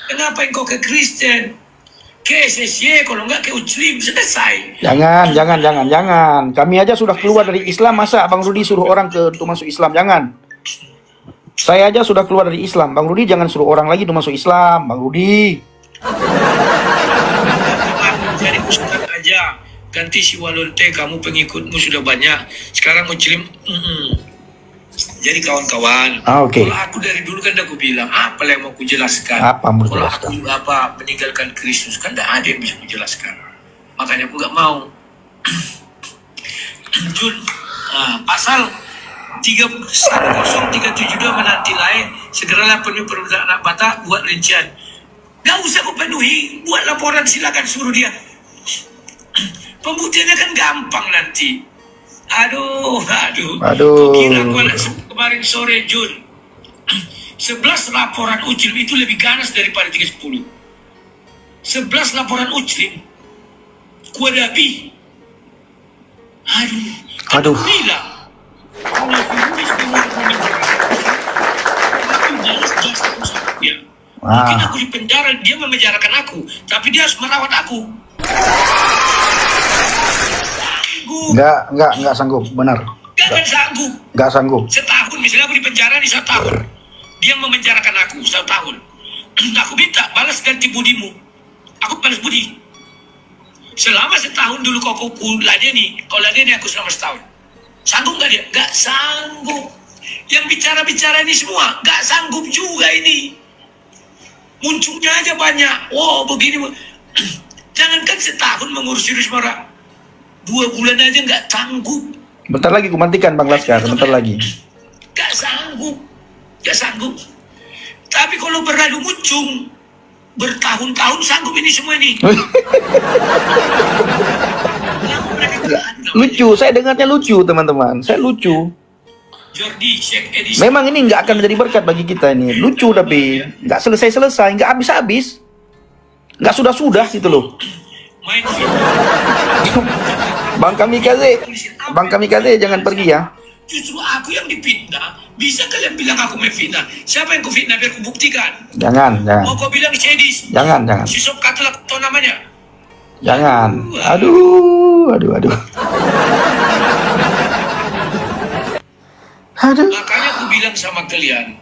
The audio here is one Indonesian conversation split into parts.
Kenapa engkau ke Kristen? Ke SSY, kalau enggak ke Muslim, selesai. Jangan. Kami aja sudah keluar dari Islam, masa Bang Rudi suruh orang untuk masuk Islam? Jangan. Saya aja sudah keluar dari Islam. Bang Rudi jangan suruh orang lagi untuk masuk Islam, Bang Rudi. Jadi ustaz aja, ganti si Walonte, kamu pengikutmu sudah banyak. Sekarang Muslim, jadi kawan-kawan. Oke. Kalau aku dari dulu kan aku bilang, apa yang mau kujelaskan? Apa mau Kalau jelaskan? aku meninggalkan Kristus, kan tidak ada yang bisa kujelaskan. Makanya aku nggak mau. Jun, pasal 10372 menanti lain, segeralah penuhi permintaan anak Batak, buat rincian. Nggak usah aku penuhi, buat laporan, silakan suruh dia. Pembuktiannya kan gampang nanti. Aduh. Kau kira aku anak kemarin sore, Jun. 11 laporan Uclim itu lebih ganas daripada 310. 11 laporan Uclim. Kuadapi. Aduh. Bilang. Kalau virus jelas aku sama dia. Mungkin aku di penjara, dia memenjarakan aku. Tapi dia harus merawat aku. Enggak sanggup, benar. Enggak sanggup. Setahun, misalnya aku di penjara di 1 tahun. Dia memenjarakan aku 1 tahun. Aku minta balas ganti budimu. Aku balas budi. Selama setahun dulu kau ladeni aku selama setahun. Sanggup nggak dia? Nggak sanggup. Yang bicara-bicara ini semua nggak sanggup juga ini. Munculnya aja banyak. Wow, begini. Jangankan setahun mengurus Rismara. 2 bulan aja nggak sanggup. Bentar lagi ku matikan Bang Laskar, bentar lagi. Nggak sanggup. Tapi kalau berlalu muncung, bertahun-tahun sanggup ini semua ini. Lucu, saya dengarnya lucu teman-teman. Saya lucu. Memang ini nggak akan menjadi berkat bagi kita ini. Lucu tapi nggak selesai, nggak habis-habis. Nggak sudah gitu loh. Bang Kamikaze jangan pergi ya. Justru aku yang dipitnah. Bisa kalian bilang aku memfitnah? Siapa yang kufitnah biar kubuktikan? Jangan. Mau kau bilang Cedis? Jangan. Si Sob Katul atau namanya? Jangan. Aduh. Makanya aku bilang sama kalian,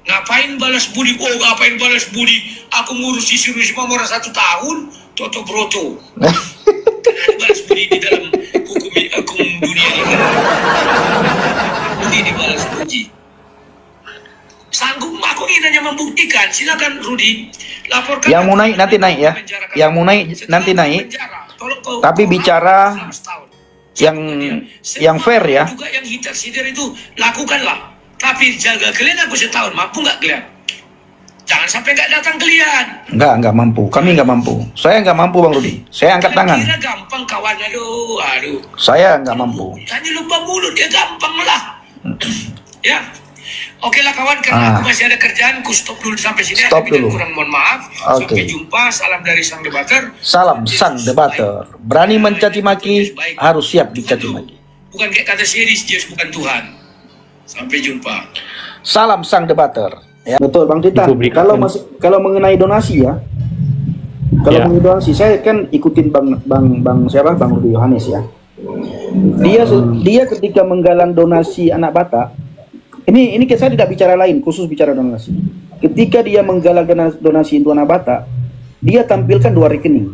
ngapain balas budi? Ngapain balas budi? Aku ngurus si Risma Mora 1 tahun, Toto Broto. Ada balas budi di dalam hukum dunia ini. Budi dibalas budi. Sanggup aku ingin hanya membuktikan. Silakan Rudi, laporkan. Yang mau naik nanti naik ya. Yang mau naik nanti naik. Tapi bicara yang fair ya. Juga yang hitar itu lakukanlah. Tapi jaga kalian aku setahun, mampu nggak kalian? Jangan sampai nggak datang kalian. Nggak mampu. Kami nggak mampu. Saya nggak mampu Bang Rudi. Saya angkat tangan. Kira gampang kawan, aduh. Saya nggak mampu. Hanya lupa mulut ya gampang lah. Ya. Oke lah kawan, karena aku masih ada kerjaan, aku stop dulu sampai sini. Stop dulu. Kurang mohon maaf. Sampai jumpa. Salam dari Sang Debater. Salam Sang Debater. Berani mencaci maki, harus siap dicaci maki. Bukan kayak kata Syedis, Yesus bukan Tuhan. Sampai jumpa. Salam Sang Debater. Ya. Betul Bang Titan. Kalau mengenai donasi ya. Kalau mengenai donasi, saya kan ikutin Bang siapa? Bang Rudi Yohanes ya. Dia ketika menggalang donasi anak Batak. Ini saya tidak bicara lain, khusus bicara donasi. Ketika dia menggalang donasi untuk anak Batak, dia tampilkan 2 rekening.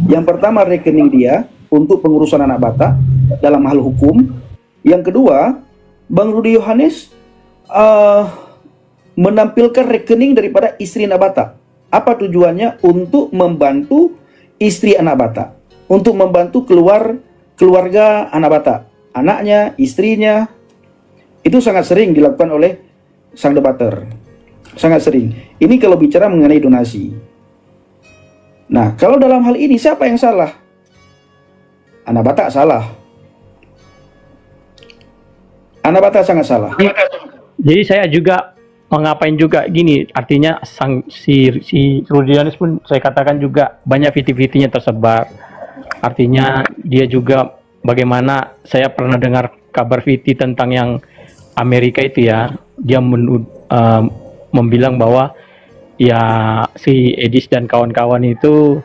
Yang pertama rekening dia untuk pengurusan anak Batak dalam hal hukum. Yang kedua, Bang Rudi Yohanes menampilkan rekening daripada istri anak Batak. Apa tujuannya? Untuk membantu istri anak Batak, untuk membantu keluarga anak Batak, anaknya, istrinya. Itu sangat sering dilakukan oleh Sang Debater. Sangat sering. Ini kalau bicara mengenai donasi. Nah, kalau dalam hal ini siapa yang salah? Anak Batak salah. Anak Batak sangat salah. Jadi saya juga mengapain juga gini, artinya si Rudi Yohanes pun saya katakan juga banyak viti-vitinya tersebar. Artinya dia juga bagaimana saya pernah dengar kabar viti tentang yang Amerika itu ya, dia membilang bahwa ya si Edis dan kawan-kawan itu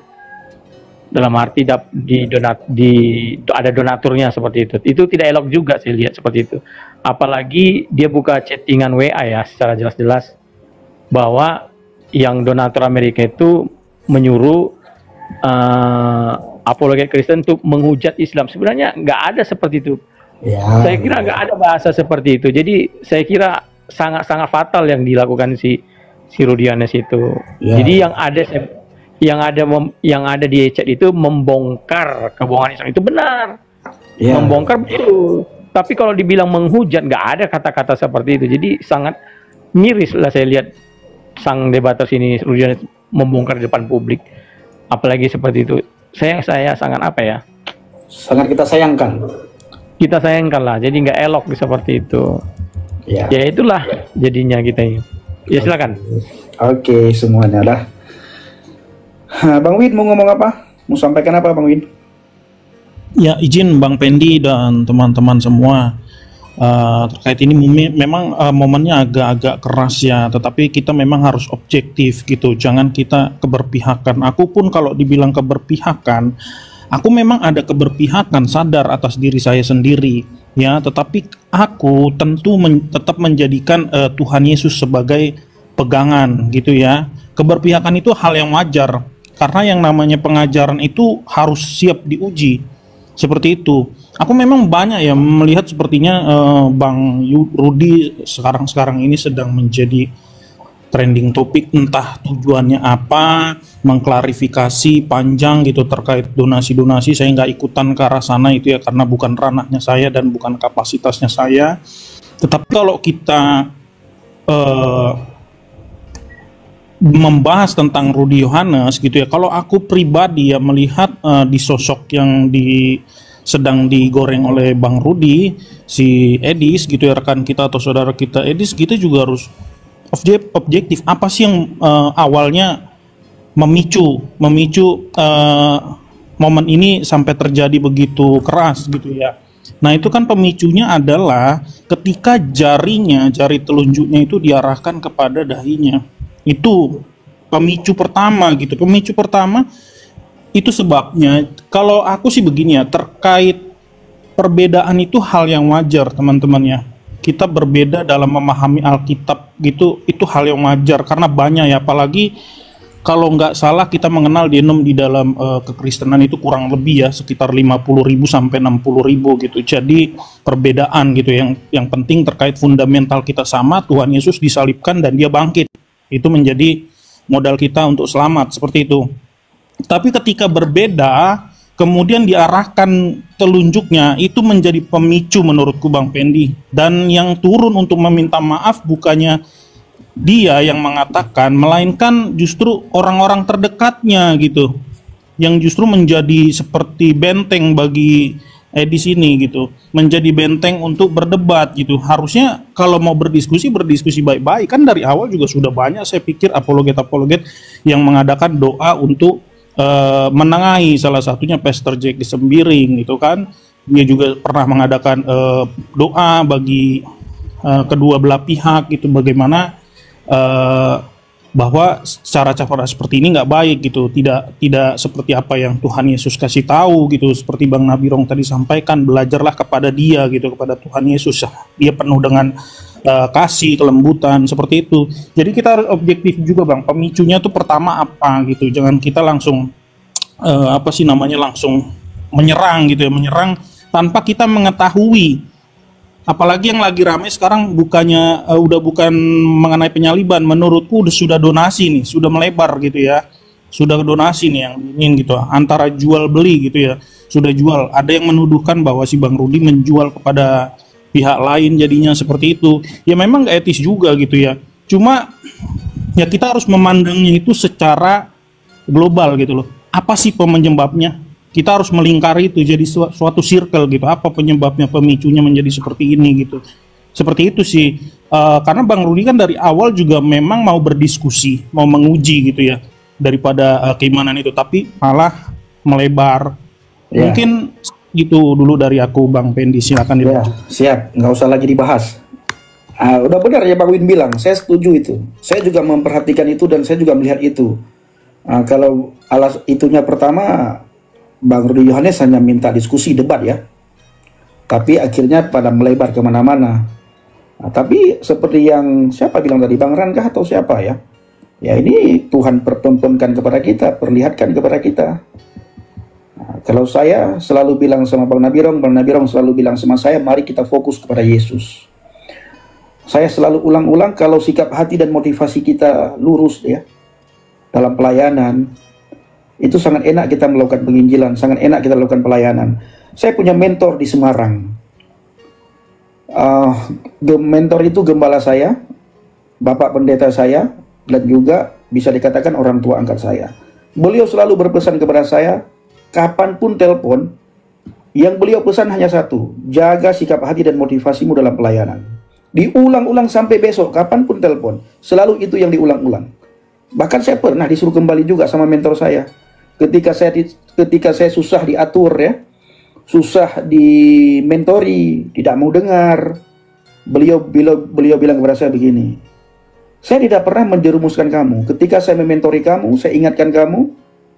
dalam arti ada donaturnya seperti itu. Itu tidak elok juga saya lihat seperti itu. Apalagi dia buka chattingan WA ya secara jelas-jelas bahwa yang donatur Amerika itu menyuruh apologet Kristen untuk menghujat Islam. Sebenarnya nggak ada seperti itu. Ya. Saya kira nggak ada bahasa seperti itu. Jadi saya kira sangat-sangat fatal yang dilakukan si Rudy Yohanes itu. Ya. Jadi yang ada di chat itu membongkar kebohongan Islam itu benar. Ya. Membongkar betul. Tapi kalau dibilang menghujat nggak ada kata-kata seperti itu. Jadi sangat miris lah saya lihat sang debater sini Rudy Yohanes membongkar di depan publik. Apalagi seperti itu. Saya sangat apa ya? Sangat kita sayangkan. Kita sayangkan lah. Jadi nggak elok seperti itu. Ya. Ya itulah jadinya kita ini. Ya silakan. Oke, semuanya dah. Bang Win mau ngomong apa? Mau sampaikan apa Bang Win? Ya izin Bang Pendi dan teman-teman semua terkait ini memang momennya agak-agak keras ya, tetapi kita memang harus objektif gitu, jangan kita keberpihakan. Aku pun kalau dibilang keberpihakan, aku memang ada keberpihakan sadar atas diri saya sendiri ya, tetapi aku tentu tetap menjadikan Tuhan Yesus sebagai pegangan gitu ya. Keberpihakan itu hal yang wajar. Karena yang namanya pengajaran itu harus siap diuji. Seperti itu. Aku memang banyak ya melihat sepertinya Bang Rudy sekarang ini sedang menjadi trending topik, entah tujuannya apa, mengklarifikasi panjang gitu terkait donasi-donasi. Saya nggak ikutan ke arah sana itu ya, karena bukan ranahnya saya dan bukan kapasitasnya saya. Tetapi kalau kita membahas tentang Rudy Yohanes gitu ya, kalau aku pribadi ya melihat di sosok yang sedang digoreng oleh Bang Rudy, si Edis gitu ya, rekan kita atau saudara kita Edis, kita juga harus objektif. Apa sih yang awalnya memicu momen ini sampai terjadi begitu keras gitu ya. Nah itu kan pemicunya adalah ketika jari telunjuknya itu diarahkan kepada dahinya. Itu pemicu pertama gitu. Pemicu pertama itu sebabnya, kalau aku sih begini ya, terkait perbedaan itu hal yang wajar teman-teman ya. Kita berbeda dalam memahami Alkitab gitu, itu hal yang wajar karena banyak ya, apalagi kalau nggak salah kita mengenal denom di dalam kekristenan itu kurang lebih ya sekitar 50.000 sampai 60.000 gitu. Jadi perbedaan gitu, yang penting terkait fundamental kita sama, Tuhan Yesus disalibkan dan dia bangkit. Itu menjadi modal kita untuk selamat, seperti itu. Tapi ketika berbeda, kemudian diarahkan telunjuknya, itu menjadi pemicu menurutku Bang Pendi. Dan yang turun untuk meminta maaf bukannya dia yang mengatakan, melainkan justru orang-orang terdekatnya gitu, yang justru menjadi seperti benteng bagi Edis ini gitu, menjadi benteng untuk berdebat gitu. Harusnya kalau mau berdiskusi baik-baik, kan dari awal juga sudah banyak saya pikir apologet yang mengadakan doa untuk menengahi, salah satunya Pastor Jack di Sembiring gitu kan. Dia juga pernah mengadakan doa bagi kedua belah pihak gitu, bagaimana bahwa cara-cara seperti ini nggak baik gitu, tidak seperti apa yang Tuhan Yesus kasih tahu gitu. Seperti Bang Nabirong tadi sampaikan, belajarlah kepada dia gitu, kepada Tuhan Yesus. Dia penuh dengan kasih, kelembutan, seperti itu. Jadi kita harus objektif juga Bang, pemicunya tuh pertama apa gitu. Jangan kita langsung langsung menyerang gitu ya, menyerang tanpa kita mengetahui. Apalagi yang lagi ramai sekarang bukannya udah bukan mengenai penyaliban, menurutku sudah donasi nih, sudah melebar gitu ya. Sudah donasi nih yang ingin gitu, antara jual beli gitu ya. Sudah jual. Ada yang menuduhkan bahwa si Bang Rudy menjual kepada pihak lain, jadinya seperti itu. Ya memang gak etis juga gitu ya. Cuma ya kita harus memandangnya itu secara global gitu loh. Apa sih penyebabnya? Kita harus melingkari itu jadi suatu circle gitu. Apa penyebabnya, pemicunya menjadi seperti ini gitu. Seperti itu sih. Karena Bang Rudy kan dari awal juga memang mau berdiskusi, mau menguji gitu ya, daripada keimanan itu, tapi malah melebar. Yeah. Mungkin gitu dulu dari aku Bang Pendi, silakan. Ya, siap, nggak usah lagi dibahas. Udah benar ya Bang Win bilang, saya setuju itu. Saya juga memperhatikan itu dan saya juga melihat itu. Kalau alas itunya pertama, Bang Rudi Yohanes hanya minta diskusi debat ya, tapi akhirnya pada melebar kemana-mana. Tapi seperti yang siapa bilang tadi, Bang Rangga atau siapa ya? Ya ini Tuhan pertontonkan kepada kita, perlihatkan kepada kita. Kalau saya selalu bilang sama Bang Nabirong selalu bilang sama saya, mari kita fokus kepada Yesus. Saya selalu ulang-ulang, kalau sikap hati dan motivasi kita lurus ya dalam pelayanan, itu sangat enak kita melakukan penginjilan, sangat enak kita lakukan pelayanan. Saya punya mentor di Semarang. Mentor itu gembala saya, bapak pendeta saya, dan juga bisa dikatakan orang tua angkat saya. Beliau selalu berpesan kepada saya, kapanpun telepon, yang beliau pesan hanya satu, jaga sikap hati dan motivasimu dalam pelayanan. Diulang-ulang sampai besok, kapanpun telepon, selalu itu yang diulang-ulang. Bahkan saya pernah disuruh kembali juga sama mentor saya. Ketika saya susah diatur ya, susah dimentori, tidak mau dengar, beliau bilang kepada saya begini, saya tidak pernah menjerumuskan kamu. Ketika saya mementori kamu, saya ingatkan kamu,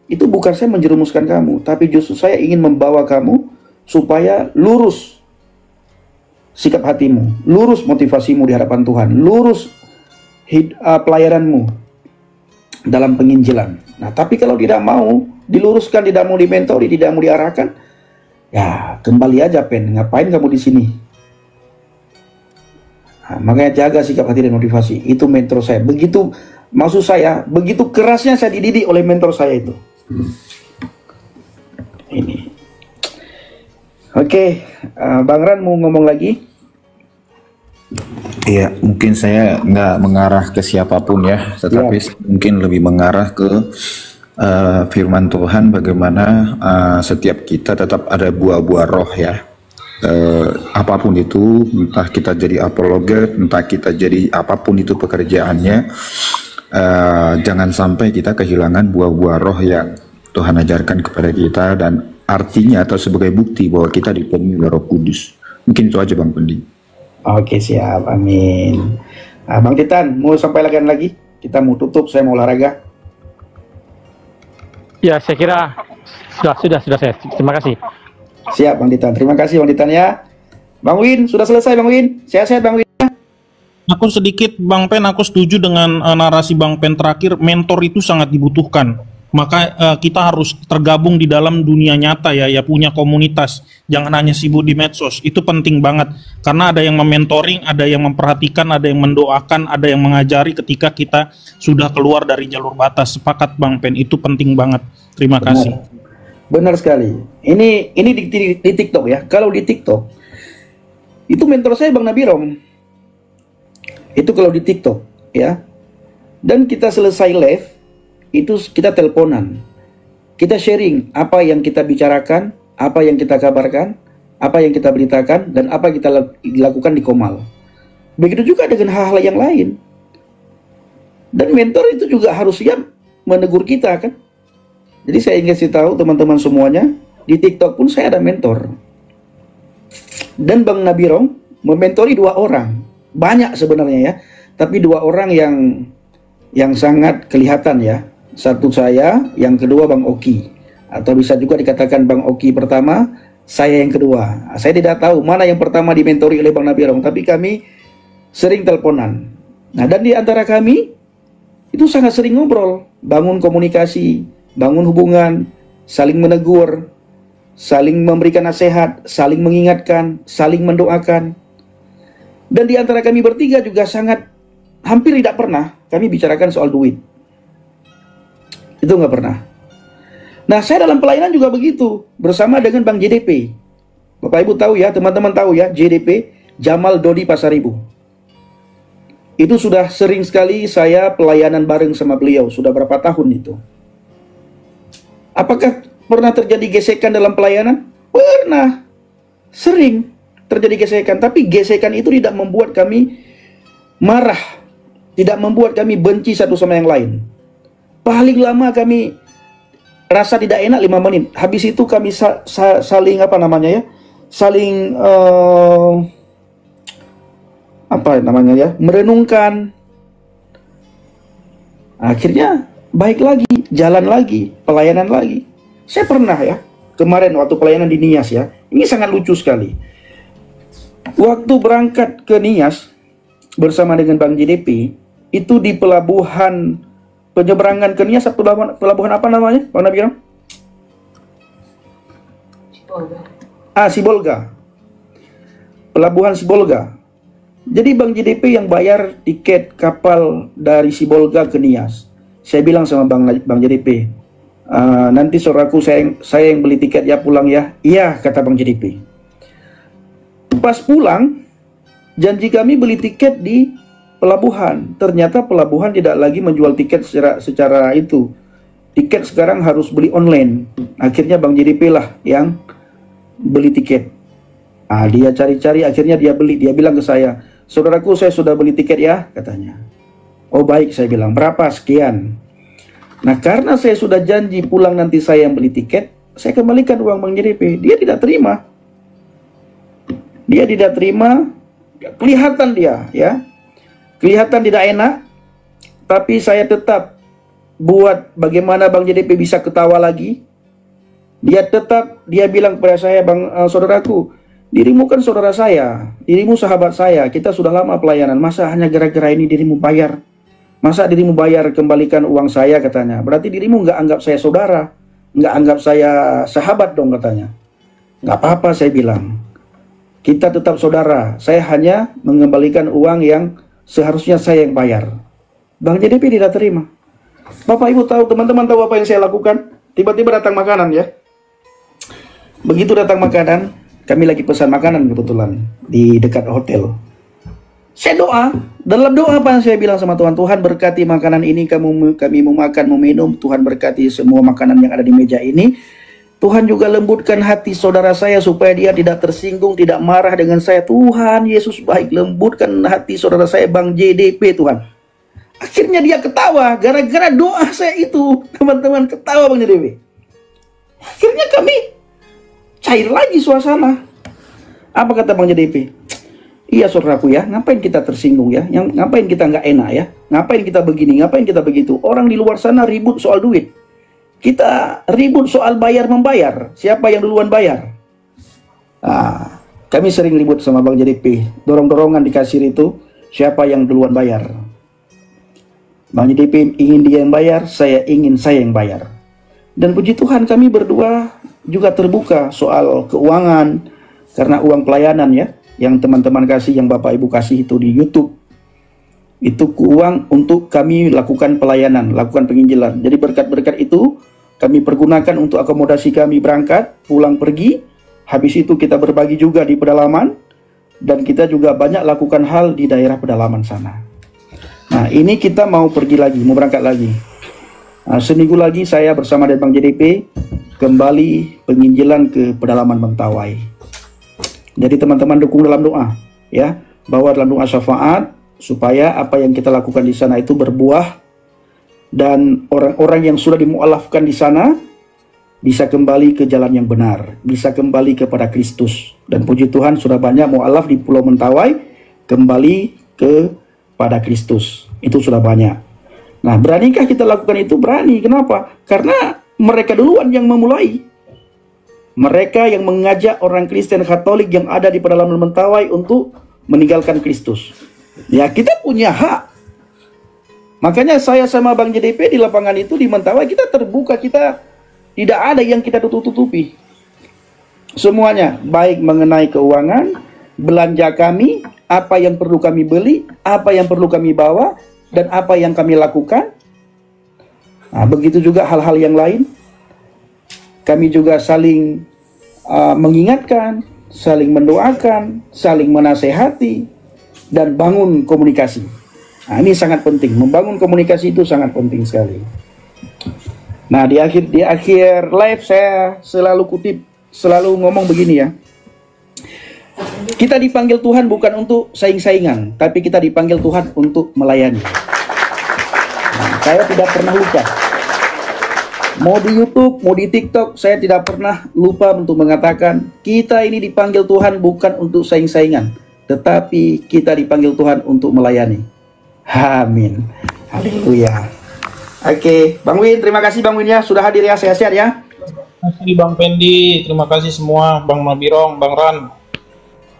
itu bukan saya menjerumuskan kamu, tapi justru saya ingin membawa kamu supaya lurus sikap hatimu, lurus motivasimu di hadapan Tuhan, lurus pelayananmu dalam penginjilan. Nah, tapi kalau tidak mau diluruskan, tidak mau dimentori, tidak mau diarahkan, ya kembali aja ngapain kamu di sini? Nah, makanya jaga sikap hati dan motivasi. Itu mentor saya. Begitu, maksud saya, begitu kerasnya saya dididik oleh mentor saya itu. Ini. Oke, Bang Ran mau ngomong lagi? Iya, mungkin saya nggak mengarah ke siapapun ya, tetapi mungkin lebih mengarah ke firman Tuhan, bagaimana setiap kita tetap ada buah-buah roh ya. Apapun itu, entah kita jadi apologet, entah kita jadi apapun itu pekerjaannya, jangan sampai kita kehilangan buah-buah roh yang Tuhan ajarkan kepada kita, dan artinya atau sebagai bukti bahwa kita dipenuhi oleh Roh Kudus. Mungkin itu aja Bang Pendi. Oke, siap, amin. Bang Titan, mau sampaikan lagi? Kita mau tutup, saya mau olahraga. Ya, saya kira sudah saya. Terima kasih. Siap Bang Titan, terima kasih Bang Titan ya. Bang Win, sudah selesai Bang Win? Sehat-sehat Bang Win? Aku sedikit Bang Pen, aku setuju dengan narasi Bang Pen terakhir, mentor itu sangat dibutuhkan. Maka kita harus tergabung di dalam dunia nyata ya punya komunitas. Jangan hanya sibuk di medsos, itu penting banget. Karena ada yang mementoring, ada yang memperhatikan, ada yang mendoakan, ada yang mengajari ketika kita sudah keluar dari jalur batas. Sepakat Bang Pen, itu penting banget. Terima kasih. Benar sekali. Ini di TikTok ya. Kalau di TikTok, itu mentor saya Bang Nabirong. Itu kalau di TikTok ya. Dan kita selesai live, itu kita teleponan, kita sharing apa yang kita bicarakan, apa yang kita kabarkan, apa yang kita beritakan, dan apa yang kita lakukan di Komal. Begitu juga dengan hal-hal yang lain. Dan mentor itu juga harus siap menegur kita kan. Jadi saya ingin kasih tahu teman-teman semuanya, di TikTok pun saya ada mentor. Dan Bang Nabirong mementori 2 orang, banyak sebenarnya ya, tapi 2 orang yang sangat kelihatan ya. Satu saya, yang kedua Bang Oki. Atau bisa juga dikatakan Bang Oki pertama, saya yang kedua. Saya tidak tahu mana yang pertama dimentori oleh Bang Nabirong, tapi kami sering teleponan. Nah, dan di antara kami, itu sangat sering ngobrol, bangun komunikasi, bangun hubungan, saling menegur, saling memberikan nasihat, saling mengingatkan, saling mendoakan. Dan di antara kami bertiga juga hampir tidak pernah kami bicarakan soal duit. Itu nggak pernah. Nah, saya dalam pelayanan juga begitu, bersama dengan Bang JDP. Bapak Ibu tahu ya, teman-teman tahu ya, JDP, Jamal Dodi Pasaribu. Itu sudah sering sekali saya pelayanan bareng sama beliau, sudah berapa tahun itu. Apakah pernah terjadi gesekan dalam pelayanan? Pernah. Sering terjadi gesekan, tapi gesekan itu tidak membuat kami marah, tidak membuat kami benci satu sama yang lain. Paling lama kami rasa tidak enak 5 menit. Habis itu kami saling saling apa namanya ya, merenungkan. Akhirnya baik lagi, jalan lagi, pelayanan lagi. Saya pernah ya, kemarin waktu pelayanan di Nias ya, ini sangat lucu sekali. Waktu berangkat ke Nias bersama dengan Bang JDP, itu di pelabuhan penyeberangan ke Nias, pelabuhan apa namanya, Bang Nabi? Sibolga. Pelabuhan Sibolga. Jadi Bang JDP yang bayar tiket kapal dari Sibolga ke Nias. Saya bilang sama Bang JDP, nanti saudaraku saya yang beli tiket ya pulang ya. Iya, kata Bang JDP. Pas pulang, janji kami beli tiket di pelabuhan. Ternyata pelabuhan tidak lagi menjual tiket secara itu. Tiket sekarang harus beli online. Akhirnya Bang JDP lah yang beli tiket. Dia cari-cari, akhirnya dia beli. Dia bilang ke saya, saudaraku saya sudah beli tiket ya, katanya. Oh baik, saya bilang, berapa? Sekian. Nah karena saya sudah janji pulang nanti saya yang beli tiket, saya kembalikan uang Bang JDP. Dia tidak terima. Dia tidak terima. Kelihatan dia ya, kelihatan tidak enak. Tapi saya tetap buat bagaimana Bang JDP bisa ketawa lagi. Dia bilang kepada saya, saudaraku, dirimu kan saudara saya, dirimu sahabat saya, kita sudah lama pelayanan, masa hanya gara-gara ini dirimu bayar? Masa dirimu bayar kembalikan uang saya, katanya. Berarti dirimu nggak anggap saya saudara, nggak anggap saya sahabat dong, katanya. Nggak apa-apa, saya bilang. Kita tetap saudara, saya hanya mengembalikan uang yang seharusnya saya yang bayar. Bang JDP tidak terima. Bapak Ibu tahu, teman-teman tahu apa yang saya lakukan? Tiba-tiba datang makanan ya. Begitu datang makanan, kami lagi pesan makanan kebetulan di dekat hotel. Saya doa, dalam doa apa yang saya bilang sama Tuhan, Tuhan berkati makanan ini, kami mau makan, mau minum, Tuhan berkati semua makanan yang ada di meja ini. Tuhan juga lembutkan hati saudara saya supaya dia tidak tersinggung, tidak marah dengan saya. Tuhan Yesus baik, lembutkan hati saudara saya Bang JDP, Tuhan. Akhirnya dia ketawa, gara-gara doa saya itu, teman-teman, ketawa Bang JDP. Akhirnya kami cair lagi suasana. Apa kata Bang JDP? Iya saudaraku ya, ngapain kita tersinggung ya? Ngapain kita nggak enak ya? Ngapain kita begini? Ngapain kita begitu? Orang di luar sana ribut soal duit. Kita ribut soal bayar-membayar. Siapa yang duluan bayar? Kami sering ribut sama Bang JDP. Dorong-dorongan di kasir itu, siapa yang duluan bayar? Bang JDP ingin dia yang bayar, saya ingin saya yang bayar. Dan puji Tuhan kami berdua juga terbuka soal keuangan. Karena uang pelayanan ya, yang teman-teman kasih, yang Bapak Ibu kasih itu di YouTube, itu uang untuk kami lakukan pelayanan, lakukan penginjilan. Jadi berkat-berkat itu kami pergunakan untuk akomodasi kami berangkat, pulang pergi. Habis itu kita berbagi juga di pedalaman, dan kita juga banyak lakukan hal di daerah pedalaman sana. Nah ini kita mau pergi lagi, mau berangkat lagi. Seminggu lagi saya bersama dengan Bang JDP kembali penginjilan ke pedalaman Mentawai. Jadi teman-teman dukung dalam doa ya, bawa dalam doa syafaat supaya apa yang kita lakukan di sana itu berbuah, dan orang-orang yang sudah dimualafkan di sana bisa kembali ke jalan yang benar, bisa kembali kepada Kristus. Dan puji Tuhan sudah banyak mualaf di Pulau Mentawai kembali kepada Kristus. Itu sudah banyak. Nah, beranikah kita lakukan itu? Berani. Kenapa? Karena mereka duluan yang memulai. Mereka yang mengajak orang Kristen Katolik yang ada di pedalaman Mentawai untuk meninggalkan Kristus. Ya, kita punya hak. Makanya saya sama Bang JDP di lapangan itu di Mentawai kita terbuka, kita tidak ada yang kita tutup-tutupi. Semuanya, baik mengenai keuangan, belanja kami, apa yang perlu kami beli, apa yang perlu kami bawa, dan apa yang kami lakukan. Nah, begitu juga hal-hal yang lain. Kami juga saling mengingatkan, saling mendoakan, saling menasehati, dan bangun komunikasi. Nah, ini sangat penting. Membangun komunikasi itu sangat penting sekali. Nah, di akhir live saya selalu ngomong begini ya. Kita dipanggil Tuhan bukan untuk saing-saingan, tapi kita dipanggil Tuhan untuk melayani. Nah, saya tidak pernah lupa. Mau di YouTube, mau di TikTok, saya tidak pernah lupa untuk mengatakan kita ini dipanggil Tuhan bukan untuk saing-saingan, tetapi kita dipanggil Tuhan untuk melayani. Amin. Haleluya. Oke, Bang Win, terima kasih Bang Win ya sudah hadir ya, sehat-sehat ya. Terima kasih Bang Pendi, terima kasih semua, Bang Nabirong, Bang Ran.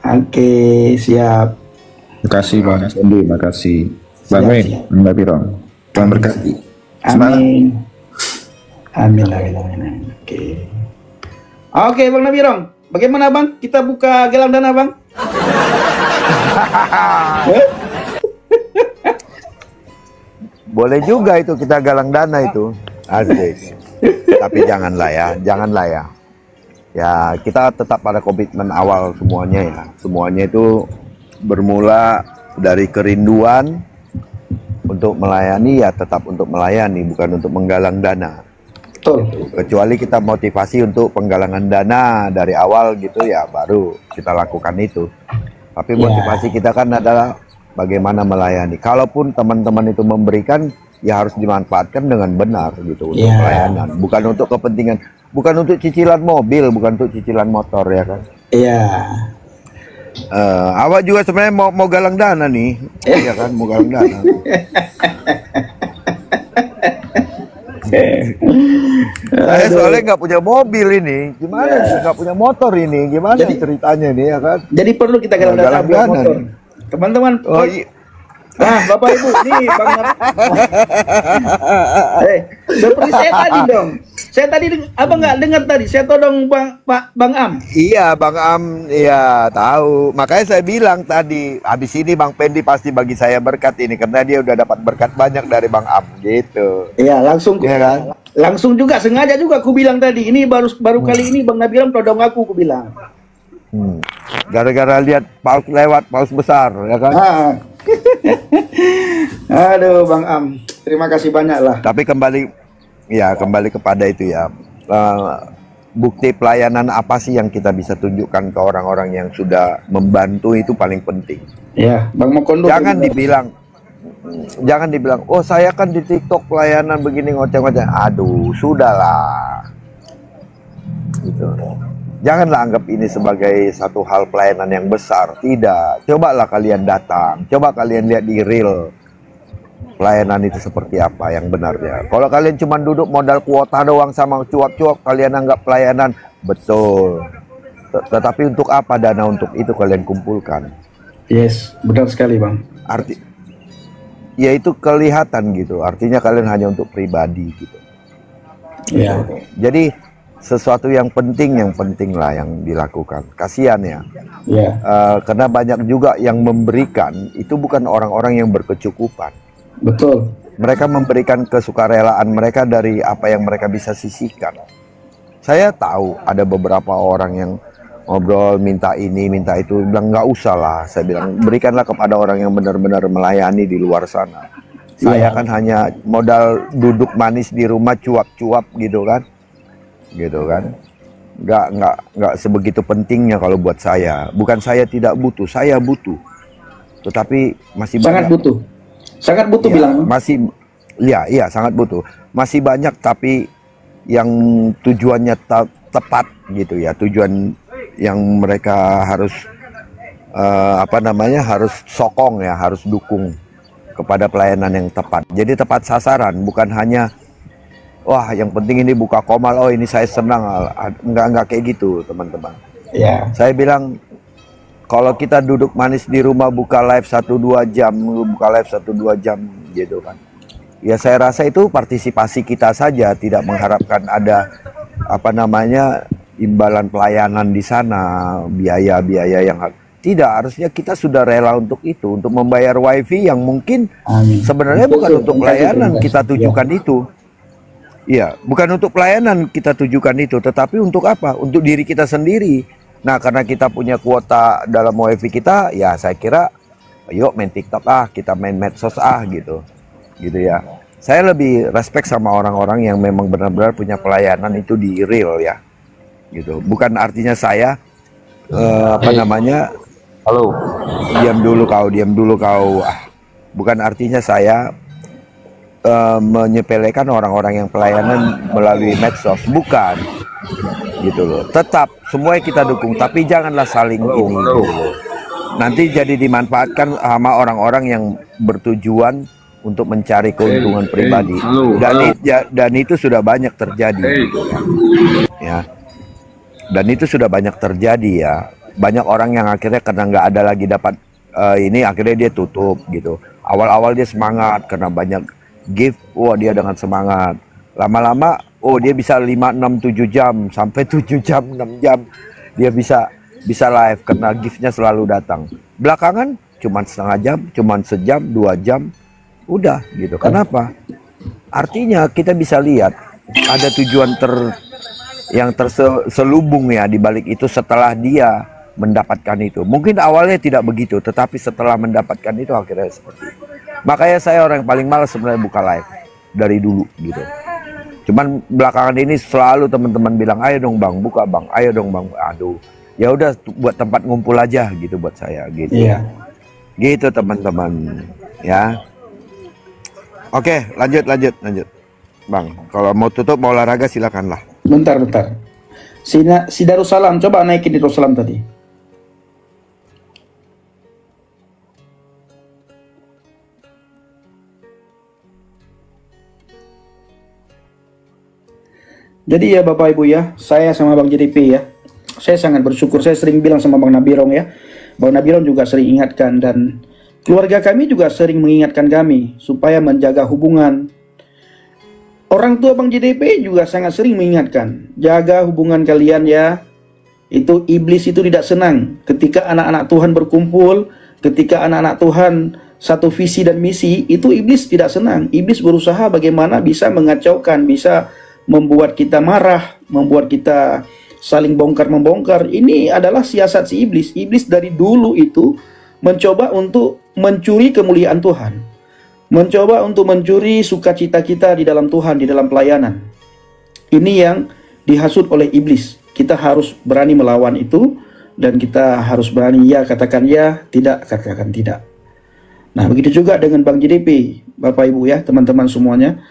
Oke, siap. Terima kasih Bang Pendi, terima kasih Bang Win, Bang Nabirong. Tuhan berkati. Amin. Amin, amin. Oke. Oke, Bang Nabirong. Bagaimana Bang? Kita buka galang dana Bang? Boleh juga itu kita galang dana itu. Asik. Tapi janganlah ya. Ya, kita tetap pada komitmen awal semuanya ya. Semuanya itu bermula dari kerinduan untuk melayani, ya tetap untuk melayani, bukan untuk menggalang dana. Betul. Kecuali kita motivasi untuk penggalangan dana dari awal gitu ya, baru kita lakukan itu. Tapi motivasi kita kan adalah bagaimana melayani. Kalaupun teman-teman itu memberikan, ya harus dimanfaatkan dengan benar gitu untuk pelayanan. Bukan untuk kepentingan, bukan untuk cicilan mobil, bukan untuk cicilan motor ya kan. Iya. Awak juga sebenarnya mau galang dana nih, ya kan, mau galang dana. Saya soalnya nggak punya mobil ini, gimana sih nggak punya motor ini, gimana ceritanya nih ya kan? Jadi perlu kita galang dana buat motor. Teman-teman, Bapak Ibu, nih Bang seperti saya tadi dong. Saya tadi abang nggak dengar tadi, saya todong Bang Am. Iya, Bang Am, iya tahu. Makanya saya bilang tadi, habis ini Bang Pendi pasti bagi saya berkat ini karena dia udah dapat berkat banyak dari Bang Am gitu. Iya, langsung ya kan? Langsung juga sengaja juga aku bilang tadi. Ini baru kali ini Bang Nabiram todong aku bilang. Gara-gara lihat paus lewat, paus besar, ya kan? Aduh, Bang Am, terima kasih banyak lah. Tapi kembali kepada itu ya. Bukti pelayanan apa sih yang kita bisa tunjukkan ke orang-orang yang sudah membantu itu paling penting. Ya, Bang Mokondo. Jangan dibilang, oh saya kan di TikTok pelayanan begini ngoceh-ngoceh. Aduh, sudahlah. Gitu. Janganlah anggap ini sebagai satu hal pelayanan yang besar. Tidak. Cobalah kalian datang. Coba kalian lihat di real pelayanan itu seperti apa yang benarnya. Kalau kalian cuma duduk modal kuota doang sama cuap-cuap, kalian anggap pelayanan. Betul. Tetapi untuk apa dana untuk itu kalian kumpulkan? Yes, benar sekali Bang. Ya itu kelihatan gitu. Artinya kalian hanya untuk pribadi gitu. Iya. Jadi sesuatu yang penting lah yang dilakukan. Kasihan ya. Yeah. Karena banyak juga yang memberikan itu bukan orang-orang yang berkecukupan. Betul. Mereka memberikan kesukarelaan mereka dari apa yang mereka bisa sisihkan. Saya tahu ada beberapa orang yang ngobrol minta ini minta itu, bilang nggak usah lah. Saya bilang berikanlah kepada orang yang benar-benar melayani di luar sana. Saya kan hanya modal duduk manis di rumah cuap-cuap gitu kan. Nggak sebegitu pentingnya kalau buat saya. Bukan saya tidak butuh, saya butuh, tetapi masih sangat butuh ya, bilang iya sangat butuh, masih banyak tapi yang tujuannya tepat gitu ya, tujuan yang mereka harus harus sokong ya, harus dukung kepada pelayanan yang tepat. Jadi tepat sasaran, bukan hanya wah yang penting ini buka komal, oh ini saya senang. Enggak kayak gitu teman-teman. Ya. Saya bilang kalau kita duduk manis di rumah buka live 1-2 jam gitu kan. Ya saya rasa itu partisipasi kita saja, tidak mengharapkan ada imbalan pelayanan di sana, biaya-biaya yang tidak, harusnya kita sudah rela untuk itu, untuk membayar wifi yang mungkin sebenarnya bukan untuk pelayanan kita tujukan itu. Iya, bukan untuk pelayanan kita tujukan itu, tetapi untuk apa? Untuk diri kita sendiri. Nah, karena kita punya kuota dalam wifi kita, ya saya kira, yuk main TikTok kita main medsos gitu ya. Saya lebih respect sama orang-orang yang memang benar-benar punya pelayanan itu di real ya, gitu. Bukan artinya saya halo, diam dulu kau. Bukan artinya saya menyepelekan orang-orang yang pelayanan melalui medsos, bukan gitu loh. Tetap semuanya kita dukung, tapi janganlah saling ini gitu. nanti jadi dimanfaatkan sama orang-orang yang bertujuan untuk mencari keuntungan pribadi. Dan itu sudah banyak terjadi. Ya. Dan itu sudah banyak terjadi ya. Banyak orang yang akhirnya karena nggak ada lagi dapat ini, akhirnya dia tutup gitu. Awal-awal dia semangat karena banyak gift, wah dia dengan semangat. Lama-lama, oh dia bisa 5, 6, 7 jam, sampai 7 jam, 6 jam. Dia bisa live karena giftnya selalu datang. Belakangan cuman setengah jam, cuman sejam, 2 jam, udah gitu. Kenapa? Artinya kita bisa lihat ada tujuan yang terselubung ya di balik itu setelah dia mendapatkan itu. Mungkin awalnya tidak begitu, tetapi setelah mendapatkan itu akhirnya seperti itu. Makanya saya orang yang paling malas sebenarnya buka live dari dulu gitu. Cuman belakangan ini selalu teman-teman bilang, ayo dong bang, buka bang, ayo dong bang. Aduh, ya udah buat tempat ngumpul aja gitu buat saya gitu. Iya. Gitu teman-teman ya. Oke, lanjut. Bang, kalau mau tutup mau olahraga silakanlah. Bentar. Si Darussalam, coba naikin di Darussalam tadi. Jadi ya Bapak Ibu ya, saya sama Bang JDP ya, saya sangat bersyukur. Saya sering bilang sama Bang Nabirong ya, Bang Nabirong juga sering ingatkan, dan keluarga kami juga sering mengingatkan kami supaya menjaga hubungan. Orang tua Bang JDP juga sangat sering mengingatkan, jaga hubungan kalian ya. Itu iblis itu tidak senang ketika anak-anak Tuhan berkumpul, ketika anak-anak Tuhan satu visi dan misi, itu iblis tidak senang. Iblis berusaha bagaimana bisa mengacaukan, bisa membuat kita marah, membuat kita saling bongkar-membongkar. Ini adalah siasat si iblis. Iblis dari dulu itu mencoba untuk mencuri kemuliaan Tuhan, mencoba untuk mencuri sukacita kita di dalam Tuhan, di dalam pelayanan. Ini yang dihasut oleh iblis. Kita harus berani melawan itu, dan kita harus berani ya katakan ya, tidak katakan tidak. Nah begitu juga dengan Bang JDP, Bapak Ibu ya, teman-teman semuanya.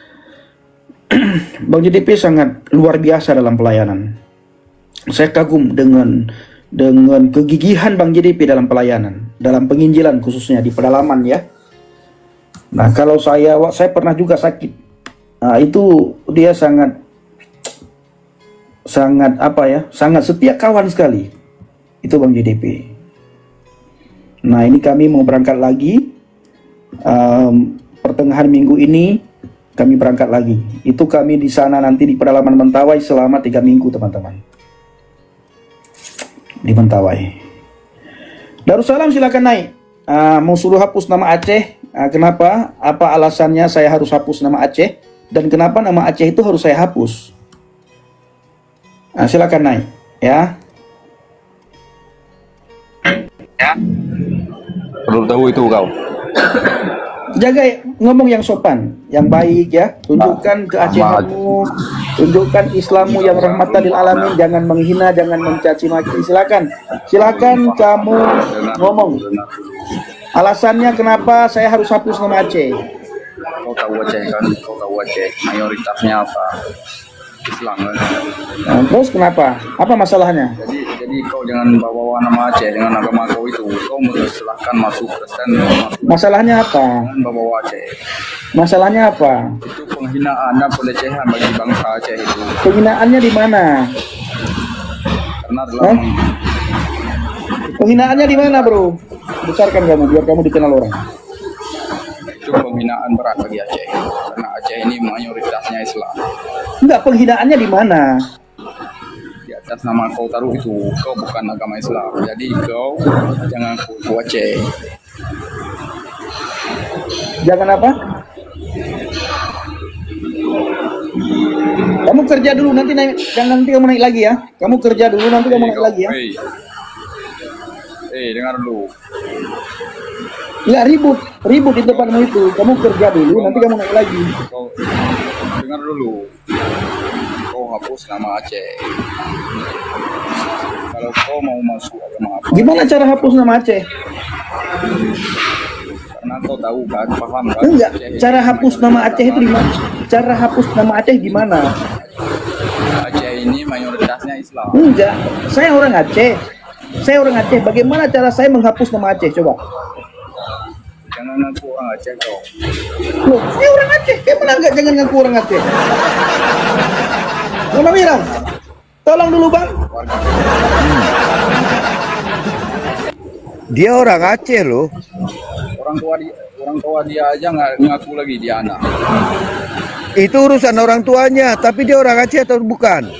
Bang JDP sangat luar biasa dalam pelayanan. Saya kagum dengan kegigihan Bang JDP dalam pelayanan, dalam penginjilan khususnya di pedalaman ya. Nah kalau saya pernah juga sakit. Nah itu dia sangat apa ya, sangat setia kawan sekali. Itu Bang JDP. Nah ini kami mau berangkat lagi pertengahan minggu ini. Kami berangkat lagi. Itu kami di sana nanti di pedalaman Mentawai selama 3 minggu teman-teman. Di Mentawai. Darussalam silakan naik. Mau suruh hapus nama Aceh. Kenapa? Apa alasannya saya harus hapus nama Aceh? Dan kenapa nama Aceh itu harus saya hapus? Silakan naik. Ya. Perlu tahu itu kau. Jaga ngomong yang sopan, yang baik ya. Tunjukkan keacehanmu, tunjukkan Islammu yang rahmatan lil alamin. Jangan menghina, jangan mencaci maki. Silakan kamu ngomong. Alasannya kenapa saya harus hapus nama Aceh? Kau tahu Aceh kan? Kau tahu Aceh mayoritasnya apa? Islam kan? Nah, terus kenapa? Apa masalahnya? Jadi kau jangan bawa nama Aceh dengan agama kau itu. Kau silahkan masuk Kristen. Masalahnya apa? Jangan bawa Aceh. Masalahnya apa? Itu penghinaan dan pelecehan bagi bangsa Aceh itu. Penghinaannya di mana? Karena dalam Penghinaannya di mana, bro? Besarkan kamu biar kamu dikenal orang. itu penghinaan berat bagi Aceh. Karena Aceh ini mayoritasnya Islam. Enggak, penghinaannya di mana? Di atas nama kau taruh itu, kau bukan agama Islam. Jadi kau jangan kuku Aceh. Jangan apa? Kamu kerja dulu, nanti naik, jangan nanti kamu naik lagi ya. Kamu kerja dulu, nanti kamu naik lagi ya. Dengar dulu. Ya ribut di tempatmu itu. Kamu kerja dulu, nanti kamu naik lagi. Kau dengar dulu. Kau hapus nama Aceh. Kalau kau mau masuk agama apa? Gimana cara hapus nama Aceh? Karena kau tahu kan, paham kan? Enggak, cara hapus nama Aceh itu di mana? Cara hapus nama Aceh gimana? Aceh ini mayoritasnya Islam. Enggak, saya orang Aceh. Saya orang Aceh. Bagaimana cara saya menghapus nama Aceh? Coba. Jangan ngaku orang Aceh kau. Loh, saya orang Aceh. Gimana enggak jangan ngaku orang Aceh? Mona bilang, tolong dulu bang. Dia orang Aceh loh. Orang tua dia aja nggak ngaku lagi dia anak. Itu urusan orang tuanya. Tapi dia orang Aceh atau bukan?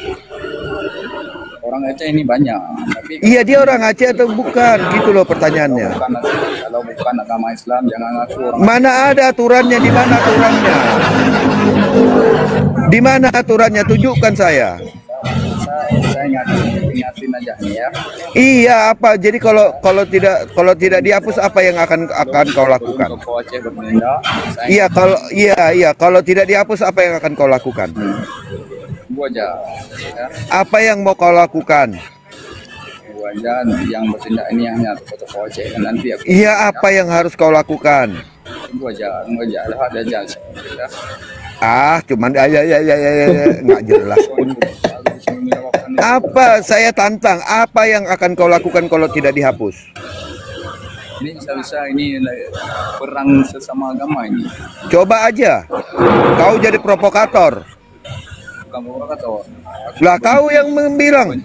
Orang Aceh ini banyak. Tapi Iya, dia orang Aceh atau bukan? Gitu loh pertanyaannya. kalau bukan agama Islam jangan ngaku orang. Mana ada aturannya? Di mana aturannya? Di mana aturannya? Tunjukkan saya. Saya ingatin aja nih ya. Iya, apa? Jadi kalau tidak dihapus apa yang akan kau lakukan? Untuk kau Aceh bertindak. Iya, kalau tidak dihapus apa yang akan kau lakukan? Gua aja. Ya. Apa yang mau kau lakukan? Gua aja yang bertindak ini hanya untuk kau Aceh. Nanti aku. Iya, apa yang harus kau lakukan? Gua aja. Lihat aja. Ya. Cuman ya, nggak jelas pun. Apa? Saya tantang. Apa yang akan kau lakukan kalau tidak dihapus? Ini bisa ini perang sesama agama ini. Coba aja. Kau jadi provokator. Bukan provokator. Lah kau yang bilang.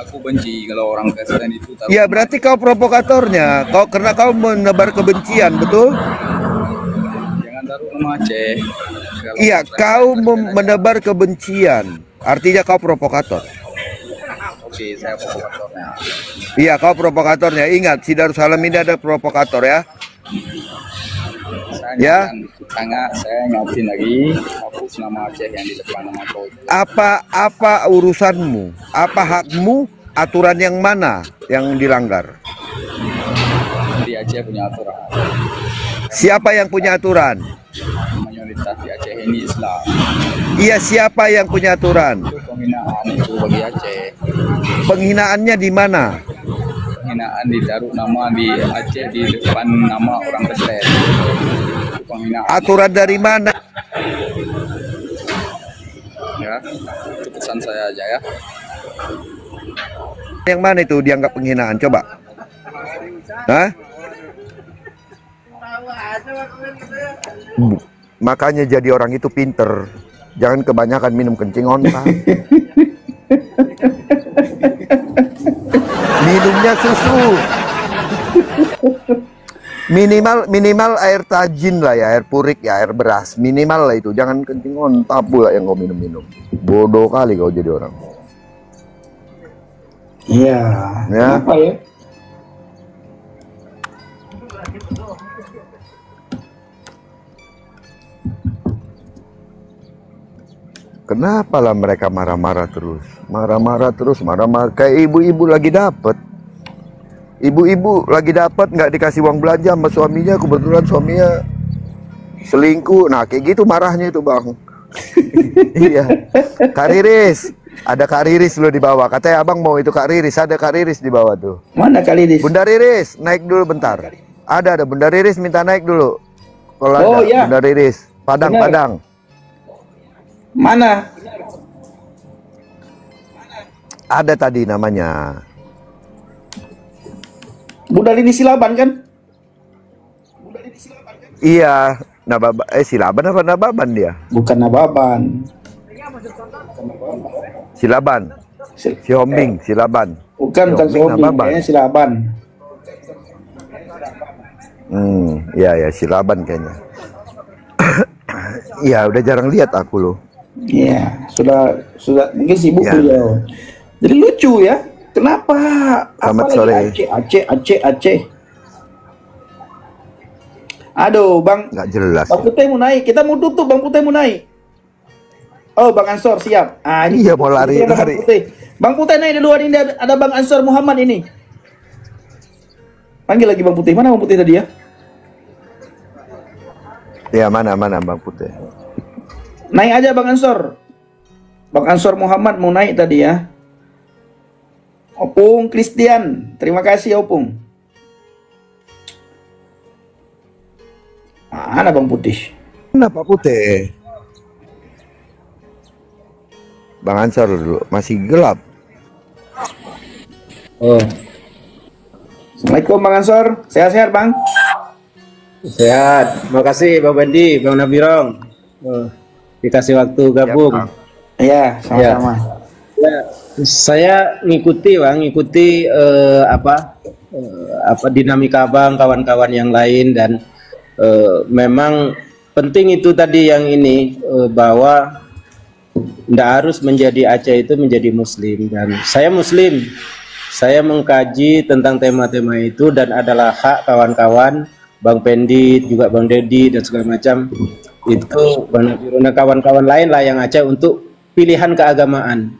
Aku benci kalau orang Kristen itu. Ya berarti kau provokatornya. Karena kau menebar kebencian, betul? Jangan taruh nama Aceh. Iya, kau menebar kebencian. Artinya kau provokator. Oke, saya provokatornya. Iya, kau provokatornya. Ingat, si Darussalam ini ada provokator ya. Saya ngapain lagi hapus nama Aceh yang di depan nama kau. Apa urusanmu? Apa hakmu? Aturan yang mana yang dilanggar? Di Aceh punya aturan. Siapa yang punya aturan? Mayoritas di Aceh ini Islam. Iya, siapa yang punya aturan? Itu penghinaan itu bagi Aceh. Penghinaannya di mana? Penghinaan ditaruh nama di Aceh di depan nama orang Kristen. Itu penghinaan. Aturan dari mana? Ya, itu pesan saya aja ya. Yang mana itu dianggap penghinaan? Coba. Hah? Makanya jadi orang itu pinter. Jangan kebanyakan minum kencing onta. Minumnya susu. Minimal air tajin lah ya, air purik ya, air beras. Minimal lah itu. Jangan kencing onta pula yang kau minum-minum. Bodoh kali kau jadi orang. Iya. Ya. Apa ya? Kenapa lah mereka marah-marah terus? Marah-marah terus, marah-marah. Kayak ibu-ibu lagi dapat. Ibu-ibu lagi dapat nggak dikasih uang belanja sama suaminya. Kebetulan suaminya selingkuh. Nah kayak gitu marahnya itu bang. Iya. Kak Riris. Ada Kak Riris loh di bawah. Katanya abang mau itu Kak Riris. Ada Kak Riris di bawah tuh. Mana Kak Riris? Bunda Riris, naik dulu bentar. Ada Bunda Riris minta naik dulu. Kalau ada ya. Bunda Riris. Padang. Mana? Ada tadi namanya. Bunda Lini Silaban kan? Iya, Silaban apa Nababan dia? Bukan Nababan. Silaban. Si Hombing, Silaban. Bukan si Hombing, kayaknya Silaban. Ya Silaban kayaknya. Iya, udah jarang lihat aku loh. Iya, sudah mungkin sibuk beliau. Jadi lucu ya. Kenapa? Selamat sore. Aceh. Aduh, Bang. Nggak jelas. Bang Putih mau naik. Kita mau tutup, Bang Putih mau naik. Oh, Bang Ansor siap. Ini iya mau lari. Bang Putih naik duluan, ini ada Bang Ansor Muhammad ini. Panggil lagi Bang Putih. Mana Bang Putih tadi ya? Ya mana Bang Putih. Naik aja Bang Ansor. Bang Ansor Muhammad mau naik tadi ya. Opung Christian. Terima kasih Opung. Mana Bang Putih? Mana Pak Putih? Bang Ansor dulu. Masih gelap. Oh. Assalamualaikum Bang Ansor, sehat-sehat Bang? Sehat, makasih Bang Bandi, Bang Nabirong. Dikasih waktu gabung. Iya, sama-sama. Ya, saya ngikuti Bang, apa dinamika Bang, kawan-kawan yang lain, dan memang penting itu tadi yang ini bahwa tidak harus menjadi Aceh itu menjadi Muslim, dan saya Muslim. Saya mengkaji tentang tema-tema itu dan adalah hak kawan-kawan, Bang Pendi, juga Bang Dedi dan segala macam itu, Bang Nabiruna, kawan-kawan lain lah yang Aceh untuk pilihan keagamaan.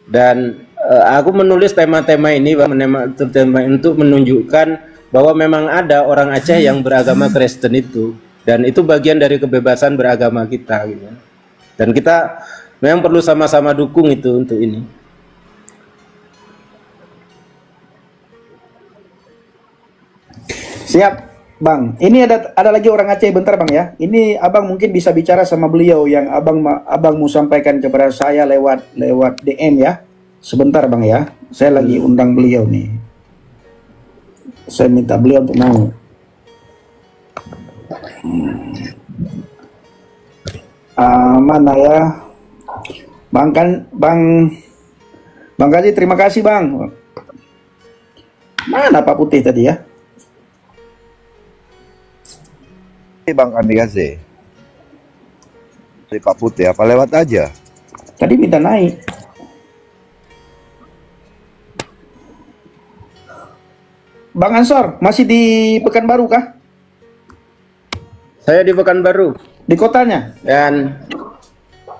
Dan aku menulis tema-tema ini untuk menunjukkan bahwa memang ada orang Aceh yang beragama Kristen itu, dan itu bagian dari kebebasan beragama kita gitu. Dan kita memang perlu sama-sama dukung itu untuk ini. Siap, Bang. Ini ada lagi orang Aceh, bentar Bang ya. Ini Abang mungkin bisa bicara sama beliau yang Abang mau sampaikan kepada saya lewat DM ya. Sebentar Bang ya. Saya lagi undang beliau nih. Saya minta beliau untuk mau. Mana ya? Bang Kaji, terima kasih Bang. Mana Pak Putih tadi ya? Bang Andi Gaze dari Pak Putih apa lewat aja? Tadi minta naik. Bang Ansor masih di Pekanbaru kah? Saya di Pekanbaru. Di kotanya? Dan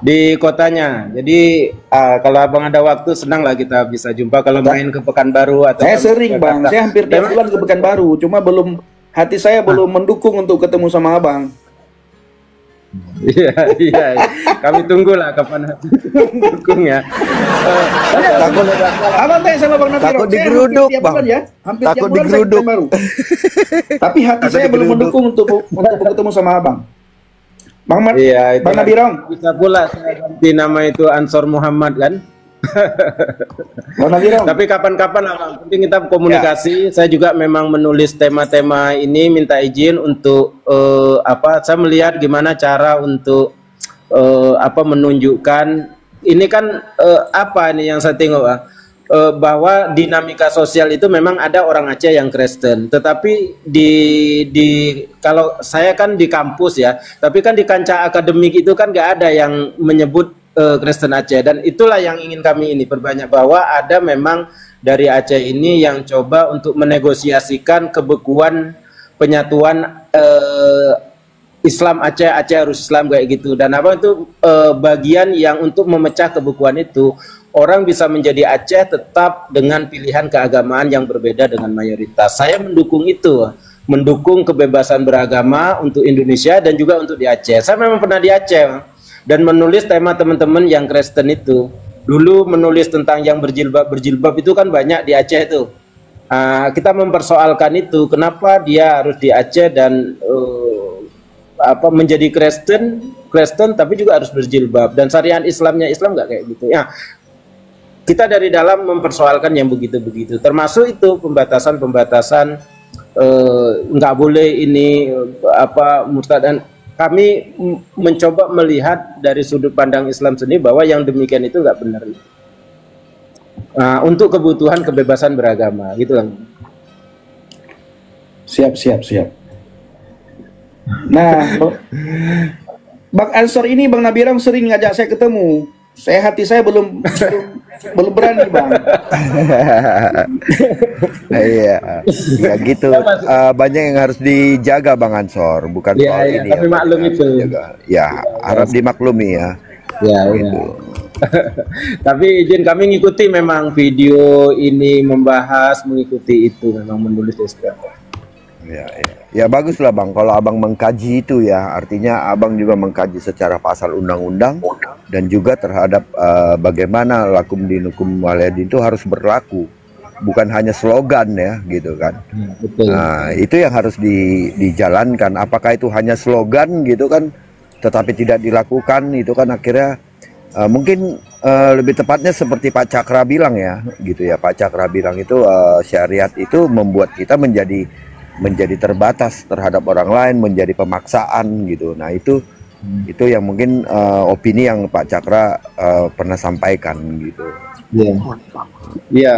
di kotanya. Jadi kalau Abang ada waktu, senang lah kita bisa jumpa kalau main ke Pekanbaru atau. Saya sering Bang. Saya hampir tiap bulan ke Pekanbaru. Cuma hati saya belum mendukung untuk ketemu sama Abang. Iya. Kami tunggulah kapan dukung ya. Abang tanya sama Bang Nabirong. Takut digeruduk, Bang. Ya. Hampir Takut tiap bulan digeruduk. Baru. Tapi hati saya belum mendukung untuk ketemu sama Abang. Bang Nabirong. Bisa pula saya ganti nama itu Ansor Muhammad kan. Tapi kapan-kapan lah, penting kita komunikasi. Saya juga memang menulis tema-tema ini, minta izin untuk saya melihat gimana cara untuk menunjukkan ini kan ini yang saya tengok bahwa dinamika sosial itu memang ada orang Aceh yang Kristen, tetapi kalau saya kan di kampus ya, tapi kan di kancah akademik itu kan nggak ada yang menyebut Kristen Aceh, dan itulah yang ingin kami ini perbanyak, bahwa ada memang dari Aceh ini yang coba untuk menegosiasikan kebekuan penyatuan Islam Aceh harus Islam kayak gitu, dan itu bagian yang untuk memecah kebekuan itu orang bisa menjadi Aceh tetap dengan pilihan keagamaan yang berbeda dengan mayoritas. Saya mendukung itu, mendukung kebebasan beragama untuk Indonesia dan juga untuk di Aceh. Saya memang pernah di Aceh dan menulis tema teman-teman yang Kristen itu. Dulu menulis tentang yang berjilbab itu kan banyak di Aceh itu. Kita mempersoalkan itu, kenapa dia harus di Aceh dan menjadi Kristen tapi juga harus berjilbab, dan syariat Islamnya Islam nggak kayak gitu ya. Kita dari dalam mempersoalkan yang begitu-begitu, termasuk itu pembatasan nggak boleh ini murtad, dan kami mencoba melihat dari sudut pandang Islam sendiri bahwa yang demikian itu nggak benar. Untuk kebutuhan kebebasan beragama, gitu kan. Siap. Nah, Bang Ansor ini Bang Nabirong sering ngajak saya ketemu. Hati saya belum berani Bang. Iya, ya gitu. Banyak yang harus dijaga Bang Ansor, bukan soal ini. Tapi maklum itu. Ya, harap dimaklumi ya. Gitu. Tapi izin kami ngikuti memang video ini, mengikuti itu, memang menulis SPA. Ya baguslah Bang, kalau Abang mengkaji itu ya, artinya Abang juga mengkaji secara pasal undang-undang dan juga terhadap bagaimana lakum dinukum waliyadin itu harus berlaku, bukan hanya slogan ya, gitu kan. Betul. Nah, itu yang harus dijalankan. Apakah itu hanya slogan gitu kan, tetapi tidak dilakukan, itu kan akhirnya mungkin lebih tepatnya seperti Pak Cakra bilang ya, gitu ya. Pak Cakra bilang itu syariat itu membuat kita menjadi terbatas terhadap orang lain, menjadi pemaksaan gitu. Nah itu yang mungkin opini yang Pak Cakra pernah sampaikan gitu. Iya. Iya.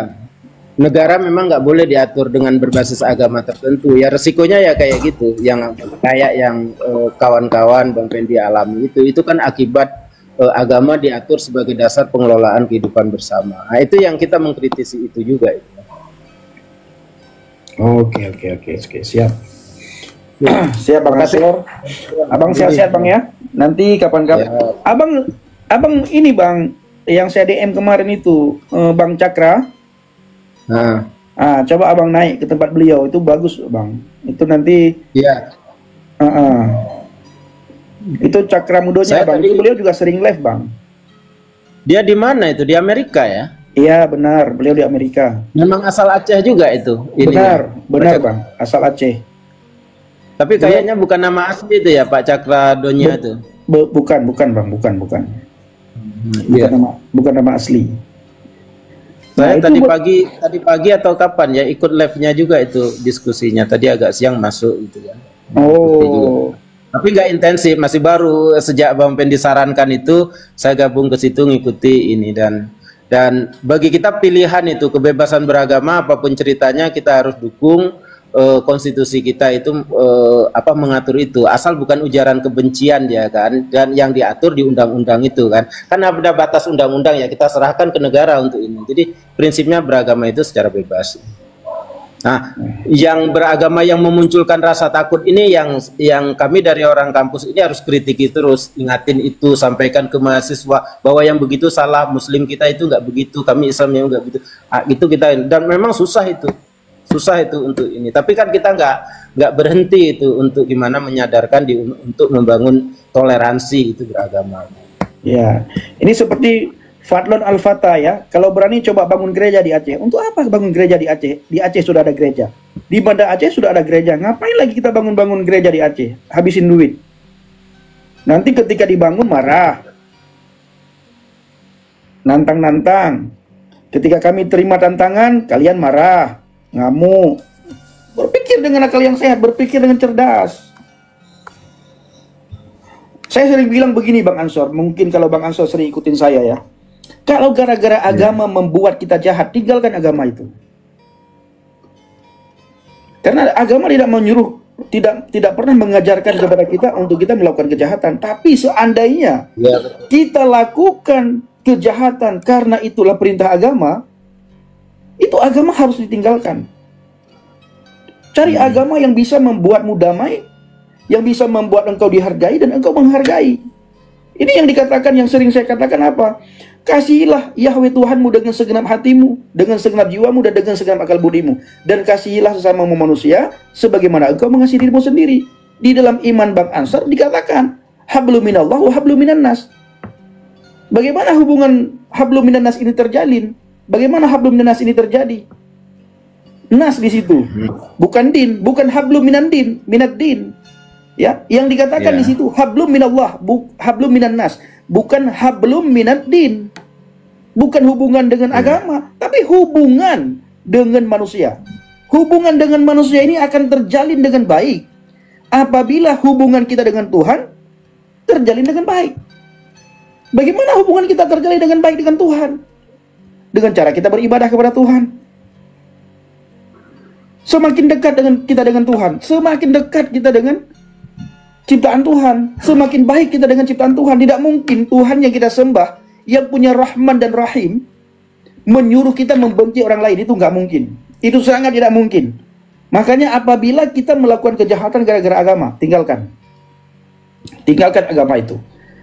Negara memang nggak boleh diatur dengan berbasis agama tertentu. Ya resikonya ya kayak gitu. Yang kayak yang kawan-kawan Bang Fendi alami itu kan akibat agama diatur sebagai dasar pengelolaan kehidupan bersama. Nah, itu yang kita mengkritisi itu juga. Oke, siap. Siap Bang Nasir. Abang sehat-sehat Bang ya. Nanti kapan-kapan. Ya. Abang ini Bang, yang saya DM kemarin itu Bang Cakra. Coba Abang naik ke tempat beliau, itu bagus Bang. Itu nanti. Iya. Itu Cakra Mudonya Bang. Itu beliau juga sering live Bang. Dia di mana itu? Di Amerika ya? Iya benar, beliau di Amerika. Memang asal Aceh juga itu. Benar Bang, asal Aceh. Tapi kayaknya bukan nama asli itu ya Pak Cakra Donya itu. Bukan Bang, bukan. Bukan nama asli. Saya tadi pagi atau kapan ya ikut live-nya juga itu diskusinya. Tadi agak siang masuk gitu kan. Oh. Tapi nggak intensif, masih baru sejak Bang Pen disarankan itu saya gabung ke situ ngikuti ini dan bagi kita pilihan itu kebebasan beragama apapun ceritanya kita harus dukung. Konstitusi kita itu mengatur itu asal bukan ujaran kebencian ya kan, dan yang diatur di undang-undang itu kan ada batas undang-undang ya, kita serahkan ke negara untuk ini. Jadi prinsipnya beragama itu secara bebas. Nah, yang beragama yang memunculkan rasa takut ini yang kami dari orang kampus ini harus kritiki terus, ingatin itu, sampaikan ke mahasiswa bahwa yang begitu salah, Muslim kita itu nggak begitu, kami Islam yang nggak begitu. Itu kita, dan memang susah itu untuk ini, tapi kan kita nggak berhenti itu untuk gimana menyadarkan untuk membangun toleransi itu beragama. Ya, ini seperti Fadlon Al-Fatah ya, kalau berani coba bangun gereja di Aceh. Untuk apa bangun gereja di Aceh? Di Aceh sudah ada gereja, di Banda Aceh sudah ada gereja, ngapain lagi kita bangun gereja di Aceh? Habisin duit. Nanti ketika dibangun marah, nantang. Ketika kami terima tantangan, kalian marah, ngamuk. Berpikir dengan akal yang sehat, berpikir dengan cerdas. Saya sering bilang begini Bang Ansor, mungkin kalau Bang Ansor sering ikutin saya ya. Kalau gara-gara agama membuat kita jahat, tinggalkan agama itu. Karena agama tidak menyuruh, tidak pernah mengajarkan kepada kita untuk kita melakukan kejahatan. Tapi seandainya kita lakukan kejahatan karena itulah perintah agama, itu agama harus ditinggalkan. Cari agama yang bisa membuatmu damai, yang bisa membuat engkau dihargai dan engkau menghargai. Ini yang dikatakan, yang sering saya katakan apa? Kasihilah Yahweh Tuhanmu dengan segenap hatimu, dengan segenap jiwamu, dan dengan segenap akal budimu. Dan kasihilah sesamamu manusia sebagaimana engkau mengasihi dirimu sendiri. Di dalam iman Bang Ansar dikatakan, hablum minallah wa hablum minan nas. Bagaimana hubungan hablum minan nas ini terjalin? Bagaimana hablum minan nas ini terjadi? Nas di situ, bukan din, bukan hablum minan din, minad din. Ya, yang dikatakan di situ hablum minallah, hablum minan nas, bukan hablum minad din. Bukan hubungan dengan agama, tapi hubungan dengan manusia. Hubungan dengan manusia ini akan terjalin dengan baik apabila hubungan kita dengan Tuhan terjalin dengan baik. Bagaimana hubungan kita terjalin dengan baik dengan Tuhan? Dengan cara kita beribadah kepada Tuhan. Semakin dekat dengan Tuhan, semakin dekat kita dengan ciptaan Tuhan, semakin baik kita dengan ciptaan Tuhan. Tidak mungkin Tuhan yang kita sembah, yang punya Rahman dan Rahim, menyuruh kita membenci orang lain. Itu nggak mungkin. Itu sangat tidak mungkin. Makanya apabila kita melakukan kejahatan gara-gara agama, tinggalkan. Tinggalkan agama itu.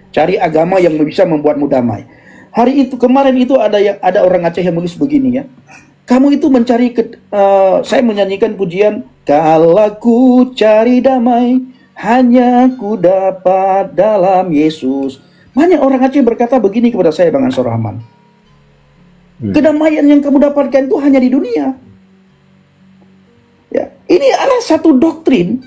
Cari agama yang bisa membuatmu damai. Kemarin itu ada orang Aceh yang menulis begini ya. Kamu itu mencari, saya menyanyikan pujian, kalau ku cari damai, hanya ku dapat dalam Yesus. Banyak orang Aceh berkata begini kepada saya, Bang Ansor Rahman. Kedamaian yang kamu dapatkan itu hanya di dunia. Ya, ini adalah satu doktrin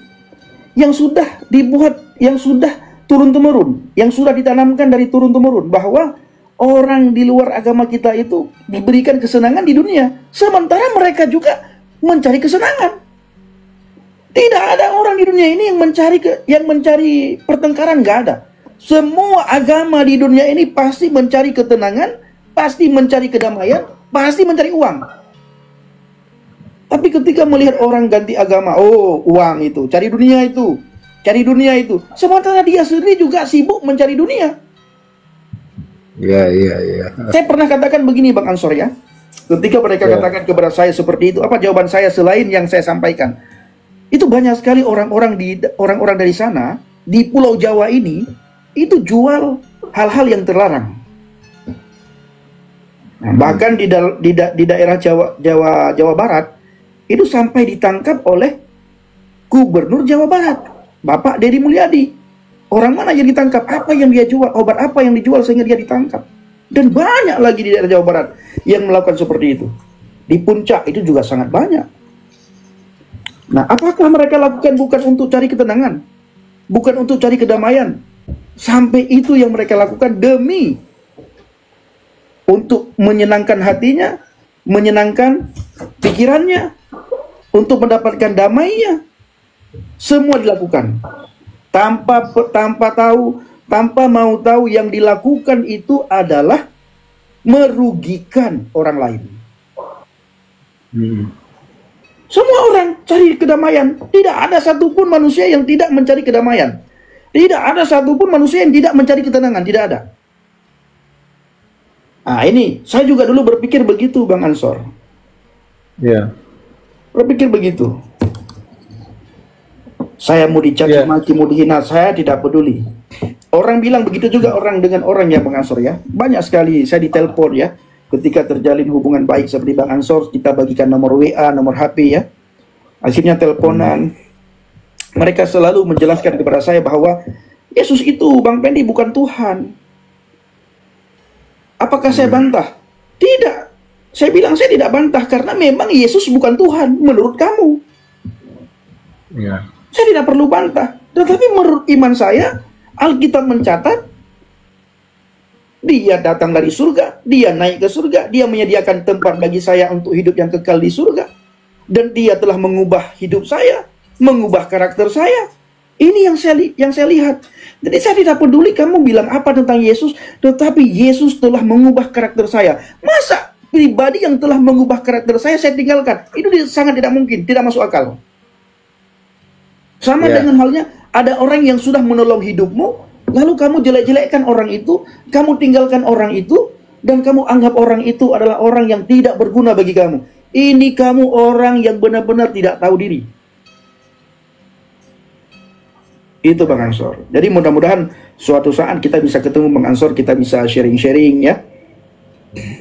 yang sudah dibuat, yang sudah turun-temurun, yang sudah ditanamkan dari turun-temurun, bahwa orang di luar agama kita itu diberikan kesenangan di dunia, sementara mereka juga mencari kesenangan. Tidak ada orang di dunia ini yang mencari pertengkaran, nggak ada. Semua agama di dunia ini pasti mencari ketenangan, pasti mencari kedamaian, pasti mencari uang. Tapi ketika melihat orang ganti agama, oh uang itu, cari dunia itu, cari dunia itu. Sementara dia sendiri juga sibuk mencari dunia. Iya. Saya pernah katakan begini Bang Ansor ya. Ketika mereka katakan kepada saya seperti itu, apa jawaban saya selain yang saya sampaikan? Itu banyak sekali orang-orang dari sana di Pulau Jawa ini itu jual hal-hal yang terlarang. Nah, bahkan di daerah Jawa Barat itu sampai ditangkap oleh Gubernur Jawa Barat, Bapak Deddy Mulyadi. Orang mana yang ditangkap? Apa yang dia jual? Obat apa yang dijual sehingga dia ditangkap? Dan banyak lagi di daerah Jawa Barat yang melakukan seperti itu. Di Puncak itu juga sangat banyak. Nah, apakah mereka lakukan bukan untuk cari ketenangan? Bukan untuk cari kedamaian? Sampai itu yang mereka lakukan demi untuk menyenangkan hatinya, menyenangkan pikirannya, untuk mendapatkan damainya. Semua dilakukan. Tanpa mau tahu yang dilakukan itu adalah merugikan orang lain. Semua orang cari kedamaian. Tidak ada satupun manusia yang tidak mencari kedamaian. Tidak ada satupun manusia yang tidak mencari ketenangan. Tidak ada. Nah ini, saya juga dulu berpikir begitu Bang Ansor. Iya. Berpikir begitu. Saya mau dicaci maki, mau dihina, saya tidak peduli. Orang bilang begitu juga orang dengan orang ya Bang Ansor ya. Banyak sekali saya ditelepon ya. Ketika terjalin hubungan baik seperti Bang Ansor, kita bagikan nomor WA, nomor HP ya. Akhirnya teleponan. Mereka selalu menjelaskan kepada saya bahwa Yesus itu Bang Pendi bukan Tuhan. Apakah saya bantah? Tidak. Saya bilang saya tidak bantah karena memang Yesus bukan Tuhan menurut kamu. Iya. Saya tidak perlu bantah. Tetapi menurut iman saya, Alkitab mencatat, dia datang dari surga, dia naik ke surga, dia menyediakan tempat bagi saya untuk hidup yang kekal di surga. Dan dia telah mengubah hidup saya, mengubah karakter saya. Ini yang saya lihat. Jadi saya tidak peduli kamu bilang apa tentang Yesus, tetapi Yesus telah mengubah karakter saya. Masa pribadi yang telah mengubah karakter saya tinggalkan? Itu sangat tidak mungkin, tidak masuk akal. Sama dengan halnya, ada orang yang sudah menolong hidupmu, lalu kamu jelek-jelekkan orang itu, kamu tinggalkan orang itu, dan kamu anggap orang itu adalah orang yang tidak berguna bagi kamu. Ini kamu orang yang benar-benar tidak tahu diri. Itu Bang Ansor. Jadi mudah-mudahan suatu saat kita bisa ketemu Bang Ansor, kita bisa sharing-sharing ya.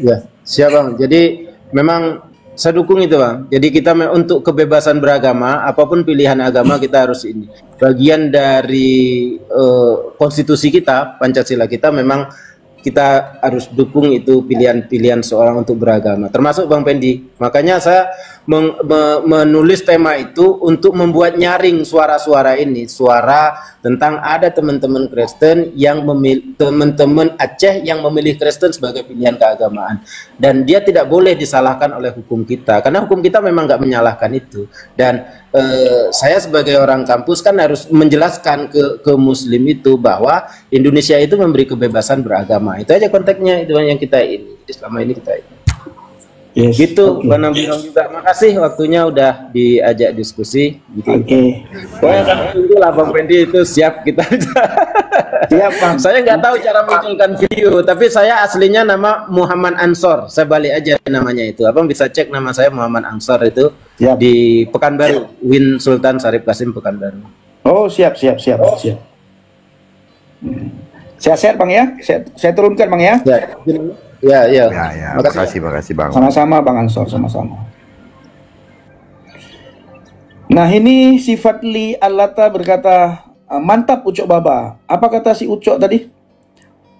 Ya, siap Bang. Jadi memang saya dukung itu Bang. Jadi kita untuk kebebasan beragama, apapun pilihan agama kita harus ini. Bagian dari konstitusi kita, Pancasila kita memang kita harus dukung itu pilihan-pilihan seorang untuk beragama. Termasuk Bang Pendi. Makanya saya menulis tema itu untuk membuat nyaring suara-suara ini. Suara tentang ada teman-teman Kristen yang teman-teman Aceh yang memilih Kristen sebagai pilihan keagamaan. Dan dia tidak boleh disalahkan oleh hukum kita. Karena hukum kita memang nggak menyalahkan itu. Dan saya sebagai orang kampus kan harus menjelaskan ke Muslim itu bahwa Indonesia itu memberi kebebasan beragama. Itu aja konteksnya, itu yang kita ini. Jadi selama ini kita ini. Yes, gitu, Bang Birong juga. Makasih waktunya udah diajak diskusi. Oke. Pokoknya kan tunggulah Bang Pendi itu siap kita. Siap Bang. Saya nggak tahu cara munculkan video, tapi saya aslinya nama Muhammad Ansor. Saya balik aja namanya itu. Abang bisa cek nama saya Muhammad Ansor itu di Pekanbaru, Win Sultan Syarif Qasim Pekanbaru. Oh siap. Sehat-sehat Bang ya. Saya turunkan Bang ya. Ya. Makasih Bang. Sama-sama Bang Ansor, sama-sama. Nah ini si Fadli Alata berkata, mantap Ucok Baba. Apa kata si Ucok tadi?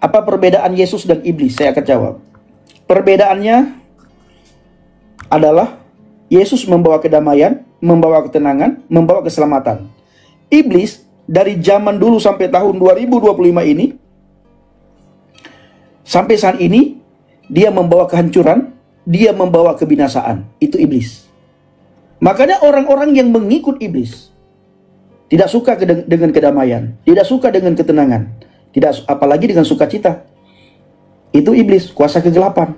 Apa perbedaan Yesus dan iblis? Saya akan jawab. Perbedaannya adalah Yesus membawa kedamaian, membawa ketenangan, membawa keselamatan. Iblis dari zaman dulu sampai tahun 2025 ini Sampai saat ini dia membawa kehancuran, dia membawa kebinasaan. Itu iblis. Makanya orang-orang yang mengikut iblis tidak suka dengan kedamaian, tidak suka dengan ketenangan, tidak apalagi dengan sukacita. Itu iblis, kuasa kegelapan.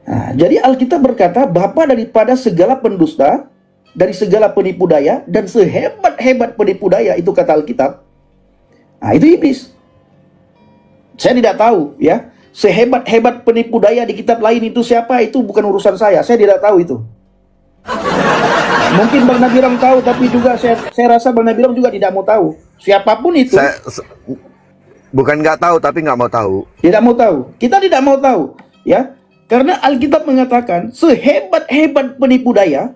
Nah, jadi Alkitab berkata, bapa daripada segala pendusta, dari segala penipu daya, dan sehebat-hebat penipu daya, itu kata Alkitab. Nah, itu iblis. Saya tidak tahu ya, sehebat-hebat penipu daya di kitab lain itu siapa, itu bukan urusan saya tidak tahu itu. Mungkin Bang Nabirang tahu, tapi juga saya rasa Bang Nabirang juga tidak mau tahu. Siapapun itu. Bukan nggak tahu, tapi nggak mau tahu. Tidak mau tahu. Kita tidak mau tahu, ya. Karena Alkitab mengatakan sehebat-hebat penipu daya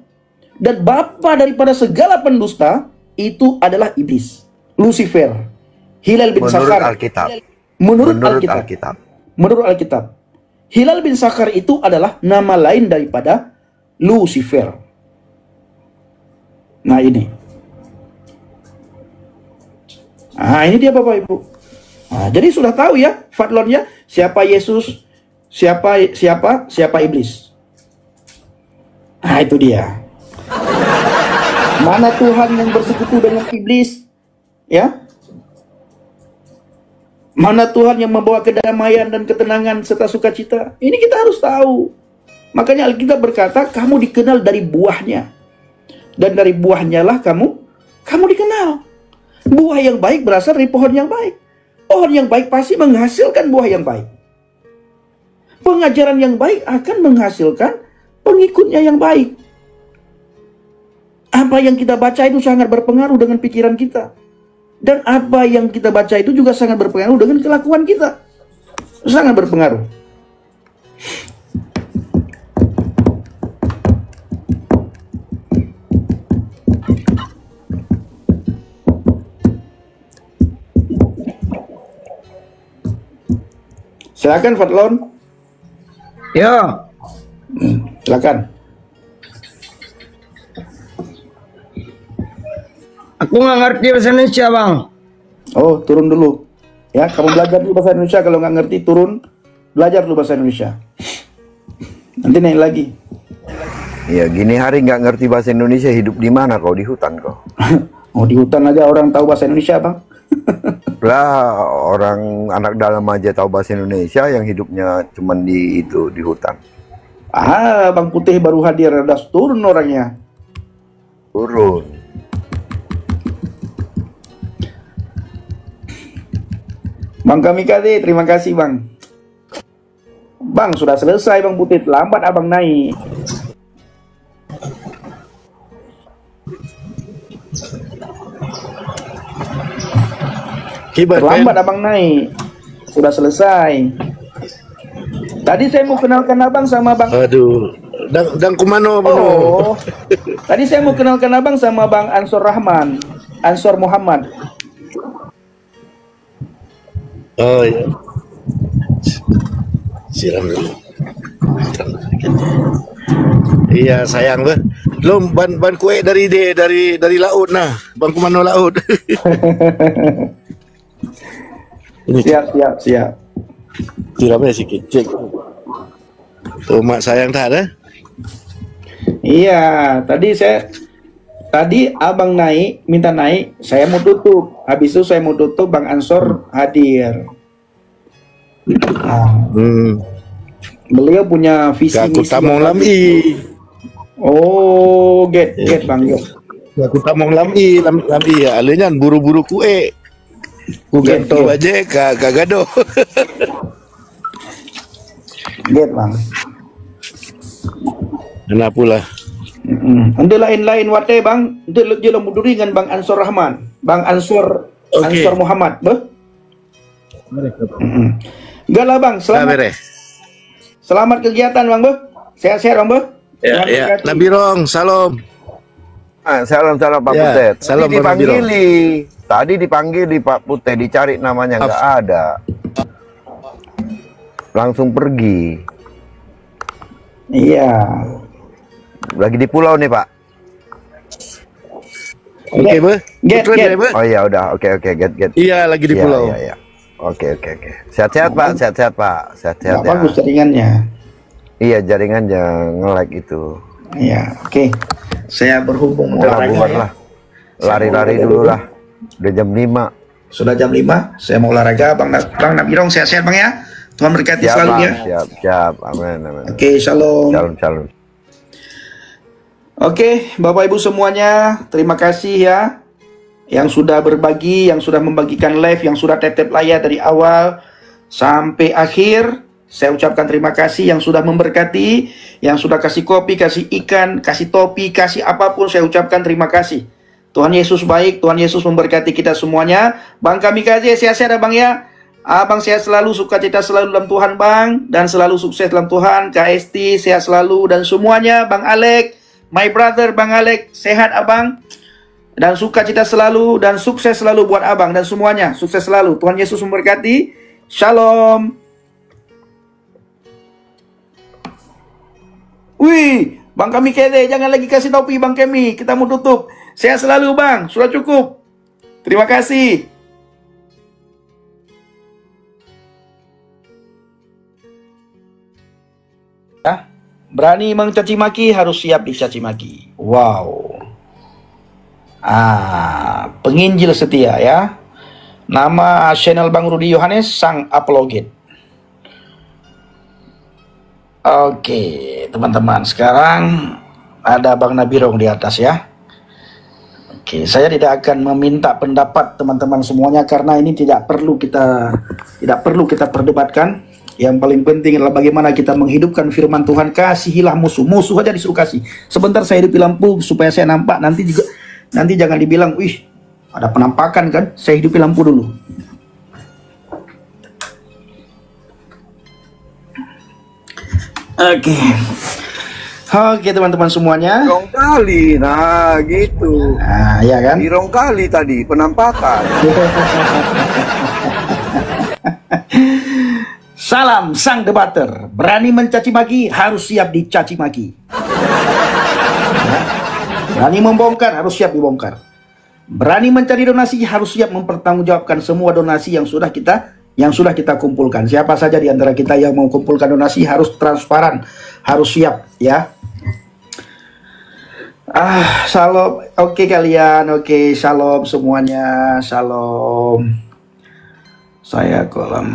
dan bapa daripada segala pendusta itu adalah iblis, Lucifer, Hilal bin Sakhar. Menurut Alkitab. Menurut Alkitab, Hilal bin Sakhar itu adalah nama lain daripada Lucifer. Nah ini. Nah ini dia Bapak Ibu. Nah, jadi sudah tahu ya Fadlonnya siapa Yesus, siapa iblis. Nah itu dia. Mana Tuhan yang bersekutu dengan iblis? Ya. Mana Tuhan yang membawa kedamaian dan ketenangan serta sukacita? Ini kita harus tahu. Makanya Alkitab berkata, kamu dikenal dari buahnya. Dan dari buahnya lah kamu dikenal. Buah yang baik berasal dari pohon yang baik. Pohon yang baik pasti menghasilkan buah yang baik. Pengajaran yang baik akan menghasilkan pengikutnya yang baik. Apa yang kita baca itu sangat berpengaruh dengan pikiran kita. Dan apa yang kita baca itu juga sangat berpengaruh dengan kelakuan kita. Sangat berpengaruh. Silakan Fadlon. Ya. Silakan. Aku nggak ngerti bahasa Indonesia, Bang. Oh, turun dulu. Ya, kamu belajar dulu bahasa Indonesia. Kalau nggak ngerti, turun. Belajar dulu bahasa Indonesia. Nanti naik lagi. Ya, gini hari nggak ngerti bahasa Indonesia, hidup di mana kau? Di hutan kau? Oh, di hutan aja orang tahu bahasa Indonesia, Bang. Lah, orang anak dalam aja tahu bahasa Indonesia, yang hidupnya cuman di hutan. Ah, Bang Putih baru hadir, udah turun orangnya. Turun. Bang Kamikade, terima kasih Bang. Bang, sudah selesai Bang Putih, lambat Abang naik. Terlambat Abang naik. Sudah selesai. Tadi saya mau kenalkan Abang sama Bang. Aduh, dan kumano Bang? Oh, tadi saya mau kenalkan Abang sama Bang Ansor Rahman, Ansor Muhammad. Oh iya. Siram dulu. Iya sayang lo. Lo ban kue dari laut nah. Bang kumano laut. Siap. Siramnya sih kecil. Tuh mak sayang tak ada? Iya, tadi Abang naik, minta naik, saya mau tutup. Habis itu saya mau tutup, Bang Ansor hadir. Nah, beliau punya visi misi. Aku tamong lami. Oh, get Bang, get. Aku tamong lami ya. Alenya buru-buru kue. Ku gantau aja kagado. Get Bang. Kenapa pula? Untuk lain-lain wate Bang, untuk jelo muduri dengan Bang Ansor Rahman, Bang Ansor Muhammad, Enggak lah Bang, selamat kegiatan Bang, sehat-sehat Bang, Ya, Nabirong, salam. Salam Pak Putet. Salam Tadi dipanggil di Pak Putet, dicari namanya nggak ada. Langsung pergi. Iya. Lagi di pulau nih Pak. Oke, get. Oh iya udah, oke, get. Iya, lagi di pulau. Iya. Oke. Sehat-sehat Pak, sehat-sehat Pak, sehat-sehat ya. Bagus jaringannya. Iya, jaringannya nge-lag itu. Iya, oke. Saya berhubung mau Udah olahraga bubar ya. lah. Lari-lari dulu lah. Udah jam 5. Sudah jam 5, saya mau olahraga. Bang Nabirong, sehat-sehat Bang ya. Tuhan berkati Siap, selalu Bang. ya. Siap. Amin. Oke, shalom. Shalom. Oke, Bapak Ibu semuanya, terima kasih ya yang sudah berbagi, yang sudah membagikan live, yang sudah tetep layar dari awal sampai akhir. Saya ucapkan terima kasih yang sudah memberkati, yang sudah kasih kopi, kasih ikan, kasih topi, kasih apapun, saya ucapkan terima kasih. Tuhan Yesus baik, Tuhan Yesus memberkati kita semuanya. Bang kami kasih sehat-sehat Bang ya. Abang sehat selalu, sukacita selalu dalam Tuhan Bang, dan selalu sukses dalam Tuhan. Kak Esti sehat selalu, dan semuanya. Bang Alek, my brother Bang Alek, sehat Abang, dan sukacita selalu, dan sukses selalu buat Abang, dan semuanya, sukses selalu. Tuhan Yesus memberkati. Shalom. Wih, Bang kami kede, jangan lagi kasih topi Bang kami, kita mau tutup. Sehat selalu Bang, sudah cukup. Terima kasih. Berani mencaci maki harus siap dicaci maki. Wow. Penginjil setia ya. Nama channel Bang Rudi Yohanes, Sang Apologet. Oke, teman-teman, sekarang ada Bang Nabirong di atas ya. Oke, saya tidak akan meminta pendapat teman-teman semuanya karena ini tidak perlu kita perdebatkan. Yang paling penting adalah bagaimana kita menghidupkan firman Tuhan. Kasihilah musuh aja disuruh kasih. Sebentar saya hidupi lampu supaya saya nampak. Nanti jangan dibilang, wih ada penampakan kan. Saya hidupi lampu dulu. Oke teman-teman semuanya. Dirong kali, nah gitu. Nah ya kan. Dirong kali tadi penampakan. Salam sang debater, berani mencaci maki harus siap dicaci maki. Berani membongkar harus siap dibongkar. Berani mencari donasi harus siap mempertanggungjawabkan semua donasi yang sudah kita kumpulkan. Siapa saja di antara kita yang mau kumpulkan donasi harus transparan, harus siap ya. Shalom, oke kalian, oke, shalom semuanya, shalom. Saya kolam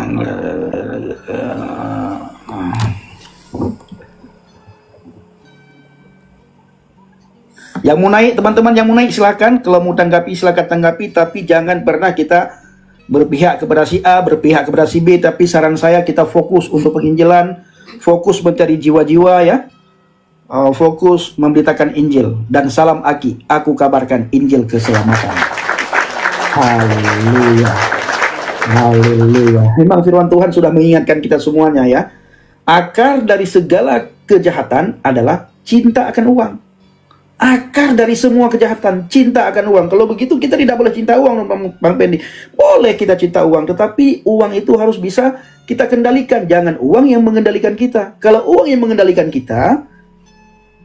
yang mau naik, teman-teman yang mau naik silakan. Kalau mau tanggapi silakan tanggapi, tapi jangan pernah kita berpihak kepada si A, berpihak kepada si B. Tapi saran saya kita fokus untuk penginjilan, fokus mencari jiwa-jiwa ya. Fokus memberitakan Injil. Dan salam Aki, aku kabarkan Injil keselamatan. Haleluya. Haleluya. Memang firman Tuhan sudah mengingatkan kita semuanya ya. Akar dari segala kejahatan adalah cinta akan uang. Akar dari semua kejahatan, cinta akan uang. Kalau begitu kita tidak boleh cinta uang, Bang Pendi. Boleh kita cinta uang, tetapi uang itu harus bisa kita kendalikan. Jangan uang yang mengendalikan kita. Kalau uang yang mengendalikan kita,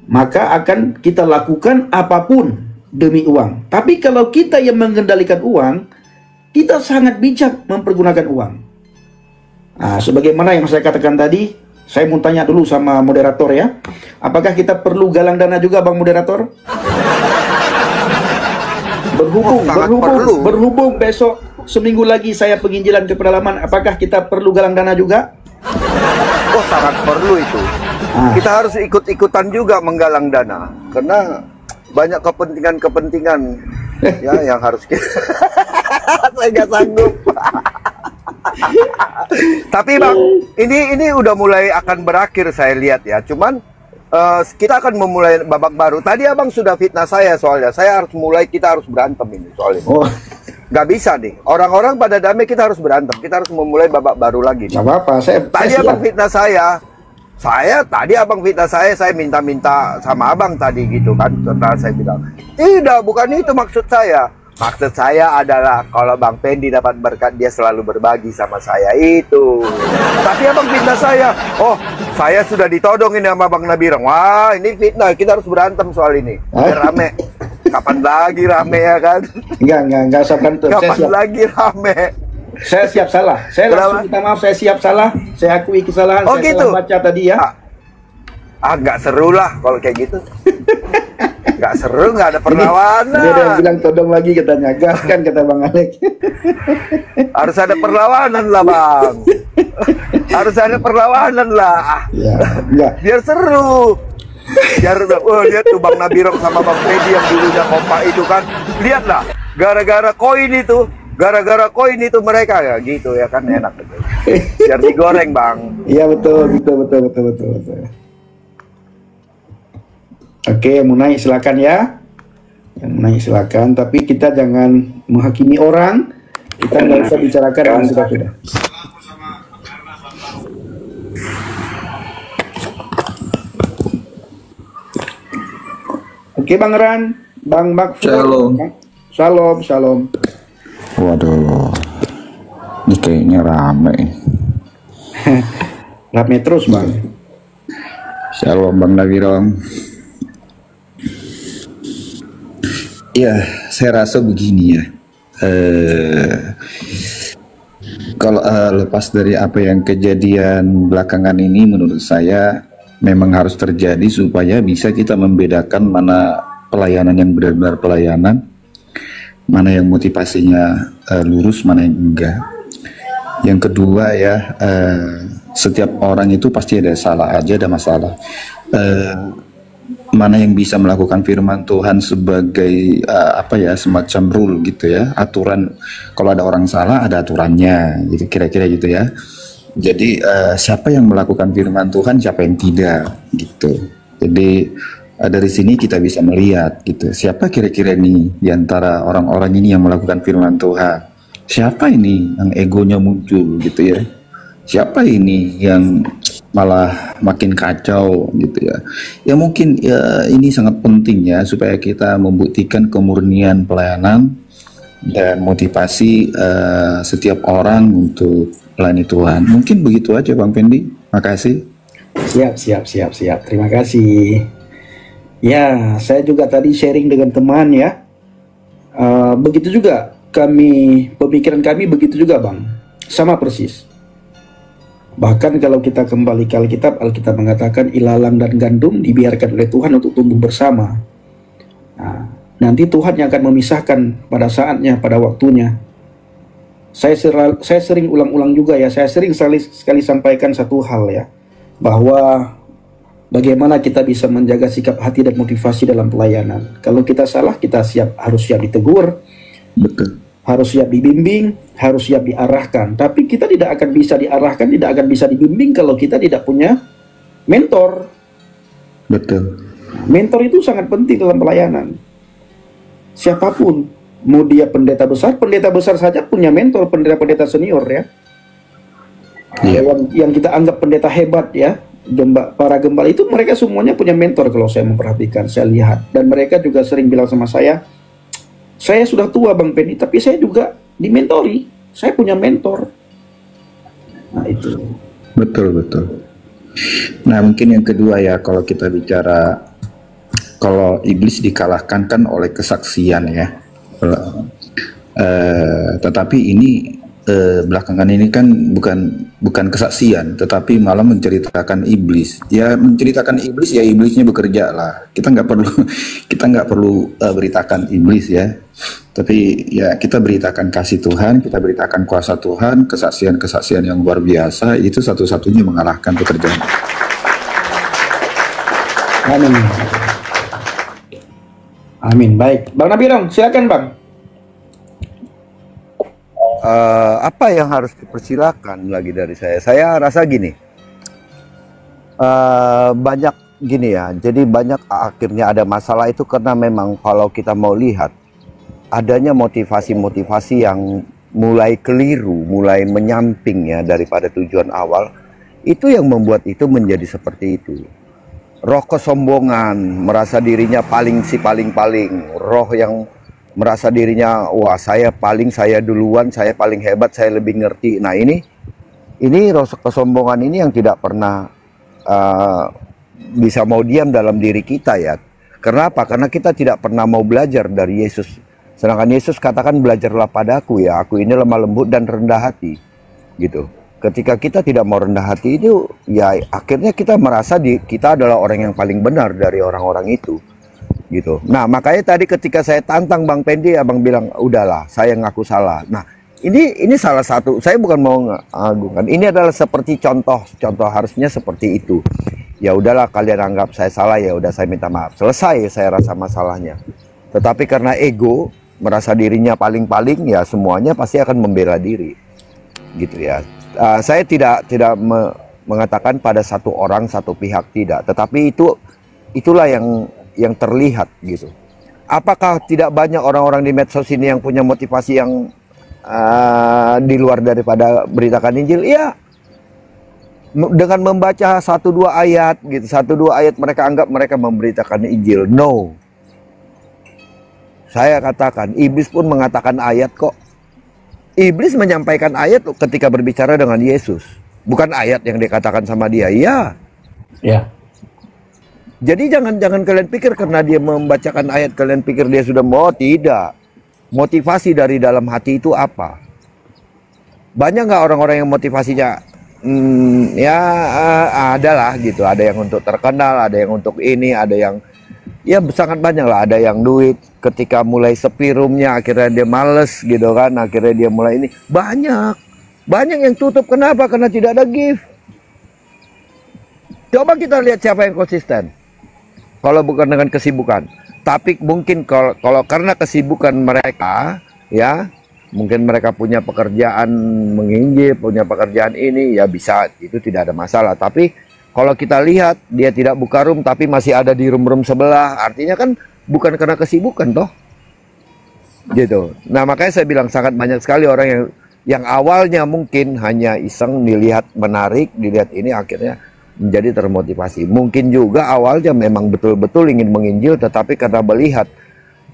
maka akan kita lakukan apapun demi uang. Tapi kalau kita yang mengendalikan uang, kita sangat bijak mempergunakan uang. Sebagaimana yang saya katakan tadi, saya mau tanya dulu sama moderator ya. Apakah kita perlu galang dana juga Bang moderator? Berhubung besok seminggu lagi saya penginjilan ke pedalaman, apakah kita perlu galang dana juga? Oh sangat perlu itu. Kita harus ikut-ikutan juga menggalang dana. Karena banyak kepentingan-kepentingan ya yang harus kita saya nggak sanggup. Tapi Bang, ini udah mulai akan berakhir saya lihat ya. Cuman kita akan memulai babak baru. Tadi Abang sudah fitnah saya soalnya. Saya harus mulai, kita harus berantem ini soalnya. Nggak bisa nih. Orang-orang pada damai, kita harus berantem. Kita harus memulai babak baru lagi. Nggak apa-apa. Tadi Abang fitnah saya. Tadi Abang fitnah saya minta-minta sama Abang tadi gitu kan. Setelah saya bilang, tidak, bukan itu maksud saya. Maksud saya adalah kalau Bang Pendi dapat berkat, dia selalu berbagi sama saya itu. Tapi Abang fitnah saya. Oh, saya sudah ditodong ini sama Bang Nabirong. Wah, ini fitnah. Kita harus berantem soal ini. Biar rame. Kapan lagi rame ya kan? Enggak usah berantem. Kapan lagi rame? Saya siap salah. Saya langsung minta maaf, saya siap salah. Saya akui kesalahan. Oh saya gitu. salah baca tadi ya. Nggak seru lah kalau kayak gitu. Nggak seru, nggak ada perlawanan. Dia ada yang bilang todong lagi katanya. Gas kan kata Bang Alek. Harus ada perlawanan lah Bang. Harus ada perlawanan lah. Ya, enggak. Biar seru. Biar lihat tuh Bang Nabirok sama Bang Fedi yang dulunya kompak itu kan. Lihatlah, gara-gara koin itu. Gara-gara koin itu mereka ya gitu ya kan, enak gitu. Biar digoreng Bang. Iya betul. Oke, yang mau naik silakan ya. Yang mau naik silakan, tapi kita jangan menghakimi orang. Kita nggak usah bicarakan yang sudah. Oke Bang Ran, Bang Makfur. Shalom. Waduh, ini kayaknya rame. Rame terus Bang. Shalom Bang Nabirong. Ya, saya rasa begini ya. Kalau lepas dari apa yang kejadian belakangan ini, menurut saya memang harus terjadi supaya bisa kita membedakan mana pelayanan yang benar-benar pelayanan, mana yang motivasinya lurus, mana yang enggak. Yang kedua ya, setiap orang itu pasti ada salah aja, ada masalah. Mana yang bisa melakukan firman Tuhan sebagai semacam rule gitu ya, aturan. Kalau ada orang salah ada aturannya, gitu kira-kira gitu ya. Jadi siapa yang melakukan firman Tuhan, siapa yang tidak gitu. Jadi dari sini kita bisa melihat gitu, siapa kira-kira nih di antara orang-orang ini yang melakukan firman Tuhan. Siapa ini yang egonya muncul gitu ya. Siapa ini yang malah makin kacau gitu ya. Ya mungkin ya, ini sangat penting ya supaya kita membuktikan kemurnian pelayanan dan motivasi setiap orang untuk melayani Tuhan. Mungkin begitu aja Bang Pendi. Makasih. Siap. Terima kasih. Ya, saya juga tadi sharing dengan teman ya. Begitu juga pemikiran kami begitu juga Bang. Sama persis. Bahkan kalau kita kembali ke Alkitab mengatakan ilalang dan gandum dibiarkan oleh Tuhan untuk tumbuh bersama. Nah, nanti Tuhan yang akan memisahkan pada saatnya, pada waktunya. Saya sering ulang-ulang juga ya, saya sering sekali sampaikan satu hal ya, bahwa bagaimana kita bisa menjaga sikap hati dan motivasi dalam pelayanan. Kalau kita salah, kita harus siap ditegur. Betul. Harus siap dibimbing, harus siap diarahkan. Tapi kita tidak akan bisa diarahkan, tidak akan bisa dibimbing kalau kita tidak punya mentor. Betul. Mentor itu sangat penting dalam pelayanan. Siapapun, mau dia pendeta besar saja punya mentor, pendeta senior ya. Yang kita anggap pendeta hebat ya, para gembala itu mereka semuanya punya mentor kalau saya memperhatikan, saya lihat. Dan mereka juga sering bilang sama saya sudah tua Bang Penny, tapi saya juga dimentori. Saya punya mentor. Nah itu. Betul. Nah mungkin yang kedua ya, kalau kita bicara kalau iblis dikalahkan kan oleh kesaksian ya. Tetapi ini belakangan ini kan bukan kesaksian, tetapi malah menceritakan iblis. Ya menceritakan iblis ya, iblisnya bekerja lah. Kita nggak perlu beritakan iblis ya. Tapi ya kita beritakan kasih Tuhan, kita beritakan kuasa Tuhan, kesaksian yang luar biasa. Itu satu-satunya mengalahkan pekerjaan. Amin. Baik, Bang Nabirong, silakan Bang. Apa yang harus dipersilakan lagi dari saya? Saya rasa gini, banyak gini ya. Jadi banyak akhirnya ada masalah itu karena memang kalau kita mau lihat adanya motivasi-motivasi yang mulai keliru, mulai menyamping ya daripada tujuan awal. Itu yang membuat itu menjadi seperti itu. Roh kesombongan, merasa dirinya paling roh yang merasa dirinya wah saya duluan, saya paling hebat, saya lebih ngerti. Nah ini roh kesombongan ini yang tidak pernah bisa mau diam dalam diri kita ya. Kenapa? Karena kita tidak pernah mau belajar dari Yesus Sedangkan Yesus katakan, belajarlah padaku ya, aku ini lemah lembut dan rendah hati, gitu. Ketika kita tidak mau rendah hati itu, ya akhirnya kita merasa kita adalah orang yang paling benar dari orang-orang itu, gitu. Nah, makanya tadi ketika saya tantang Bang Pendi, Abang bilang, udahlah, saya ngaku salah. Nah, ini salah satu, saya bukan mau ngagungkan, ini adalah seperti contoh harusnya seperti itu. Ya udahlah, kalian anggap saya salah, ya udah saya minta maaf. Selesai saya rasa masalahnya. Tetapi karena ego, merasa dirinya paling-paling, ya semuanya pasti akan membela diri, gitu ya. Saya tidak mengatakan pada satu orang, satu pihak, tidak. Tetapi itulah yang terlihat, gitu. Apakah tidak banyak orang-orang di medsos ini yang punya motivasi yang di luar daripada beritakan Injil? Iya. Dengan membaca 1-2 ayat, gitu, 1-2 ayat mereka anggap mereka memberitakan Injil. No. Saya katakan, iblis pun mengatakan ayat kok. Iblis menyampaikan ayat ketika berbicara dengan Yesus. Bukan ayat yang dikatakan sama dia. Iya. Ya. Jadi jangan kalian pikir karena dia membacakan ayat, kalian pikir dia sudah mau. Tidak. Motivasi dari dalam hati itu apa? Banyak nggak orang-orang yang motivasinya? Adalah gitu. Ada yang untuk terkenal, ada yang untuk ini, ada yang... Ya sangat banyak lah, ada yang duit ketika mulai sepi roomnya akhirnya dia males gitu kan, akhirnya dia mulai ini, banyak yang tutup. Kenapa? Karena tidak ada gift. Coba kita lihat siapa yang konsisten kalau bukan dengan kesibukan. Tapi mungkin kalau karena kesibukan mereka, ya mungkin mereka punya pekerjaan menginjil, punya pekerjaan ini, ya bisa, itu tidak ada masalah. Tapi kalau kita lihat dia tidak buka room tapi masih ada di room sebelah, artinya kan bukan karena kesibukan toh, gitu. Nah makanya saya bilang sangat banyak sekali orang yang awalnya mungkin hanya iseng dilihat menarik, dilihat ini, akhirnya menjadi termotivasi. Mungkin juga awalnya memang betul-betul ingin menginjil, tetapi karena melihat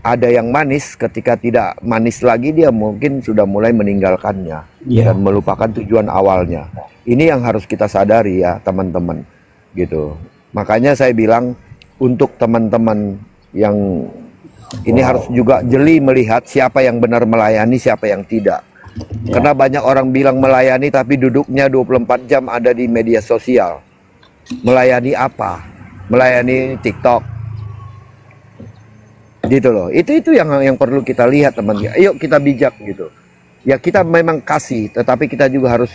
ada yang manis, ketika tidak manis lagi dia mungkin sudah mulai meninggalkannya dan melupakan tujuan awalnya. Ini yang harus kita sadari ya teman-teman, gitu. Makanya saya bilang untuk teman-teman yang ini harus juga jeli melihat siapa yang benar melayani, siapa yang tidak. Karena banyak orang bilang melayani tapi duduknya 24 jam ada di media sosial. Melayani apa? Melayani TikTok. Gitu loh. Itu yang perlu kita lihat teman. Yuk kita bijak gitu. Ya kita memang kasih, tetapi kita juga harus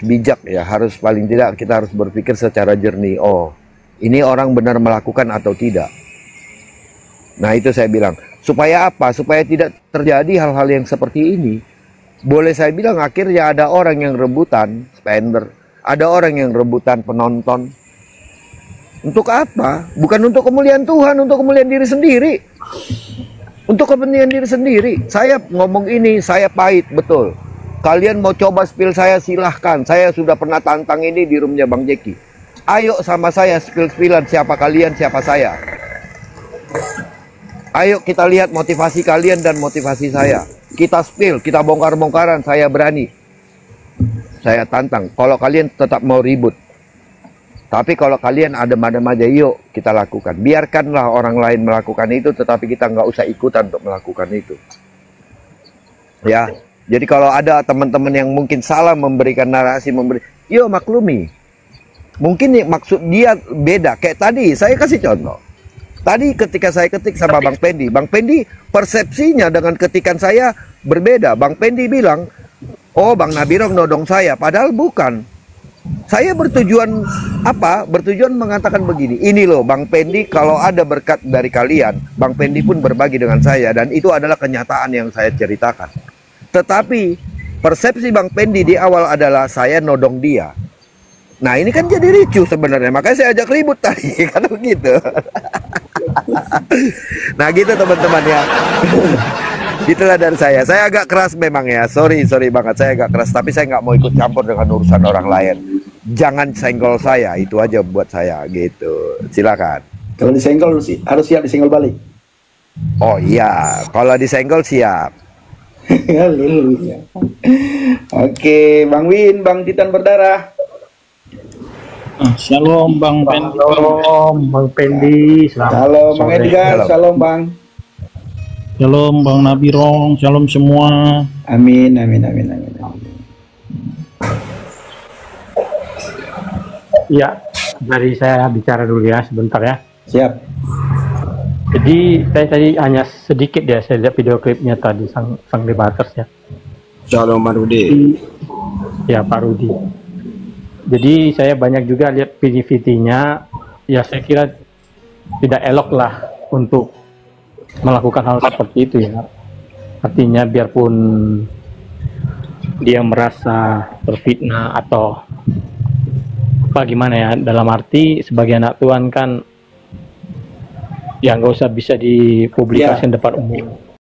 bijak ya, harus paling tidak kita harus berpikir secara jernih. Oh, ini orang benar melakukan atau tidak. Nah itu saya bilang, supaya apa? Supaya tidak terjadi hal-hal yang seperti ini. Boleh saya bilang akhirnya ada orang yang rebutan spender, ada orang yang rebutan penonton. Untuk apa? Bukan untuk kemuliaan Tuhan, untuk kemuliaan diri sendiri. Untuk kepentingan diri sendiri. Saya ngomong ini, saya pahit, betul. Kalian mau coba spill saya, silahkan. Saya sudah pernah tantang ini di roomnya Bang Jeki. Ayo sama saya spill-spillan siapa kalian, siapa saya. Ayo kita lihat motivasi kalian dan motivasi saya. Kita spill, kita bongkar-bongkaran, saya berani. Saya tantang, kalau kalian tetap mau ribut. Tapi kalau kalian adem-adem aja, yuk kita lakukan. Biarkanlah orang lain melakukan itu, tetapi kita nggak usah ikutan untuk melakukan itu. Ya. Jadi kalau ada teman-teman yang mungkin salah memberikan narasi, yuk maklumi. Mungkin maksud dia beda. Kayak tadi, saya kasih contoh. Tadi ketika saya ketik sama Bang Pendi persepsinya dengan ketikan saya berbeda. Bang Pendi bilang, oh Bang Nabirong nodong saya. Padahal bukan. Saya bertujuan apa? Bertujuan mengatakan begini. Ini loh Bang Pendi, kalau ada berkat dari kalian, Bang Pendi pun berbagi dengan saya. Dan itu adalah kenyataan yang saya ceritakan. Tetapi persepsi Bang Pendi di awal adalah saya nodong dia. Nah ini kan jadi ricuh sebenarnya. Makanya saya ajak ribut tadi. Kan begitu. Nah gitu teman-teman ya. Itulah dari saya. Saya agak keras memang ya. Sorry banget. Saya agak keras. Tapi saya nggak mau ikut campur dengan urusan orang lain. Jangan senggol saya. Itu aja buat saya gitu. Silakan. Kalau disenggol harus siap disenggol balik. Oh iya. Kalau disenggol siap. Haleluya. Oke, Bang Win, Bang Titan berdarah. Shalom Bang Pendi. Shalom Bang Pendi. Shalom Bang Edgar. Shalom Bang. Shalom Bang Nabirong, shalom semua. Amin, amin, amin, amin. Ya, dari saya bicara dulu ya sebentar ya. Siap. Jadi saya tadi hanya sedikit ya, saya lihat video klipnya tadi sang debaters ya. Shalom Pak Rudi. Ya Pak Rudi. Jadi saya banyak juga lihat video-videonya. Ya saya kira tidak elok lah untuk melakukan hal seperti itu ya. Artinya biarpun dia merasa terfitnah atau bagaimana ya, dalam arti sebagai anak Tuhan kan ya nggak usah bisa dipublikasikan depan umum.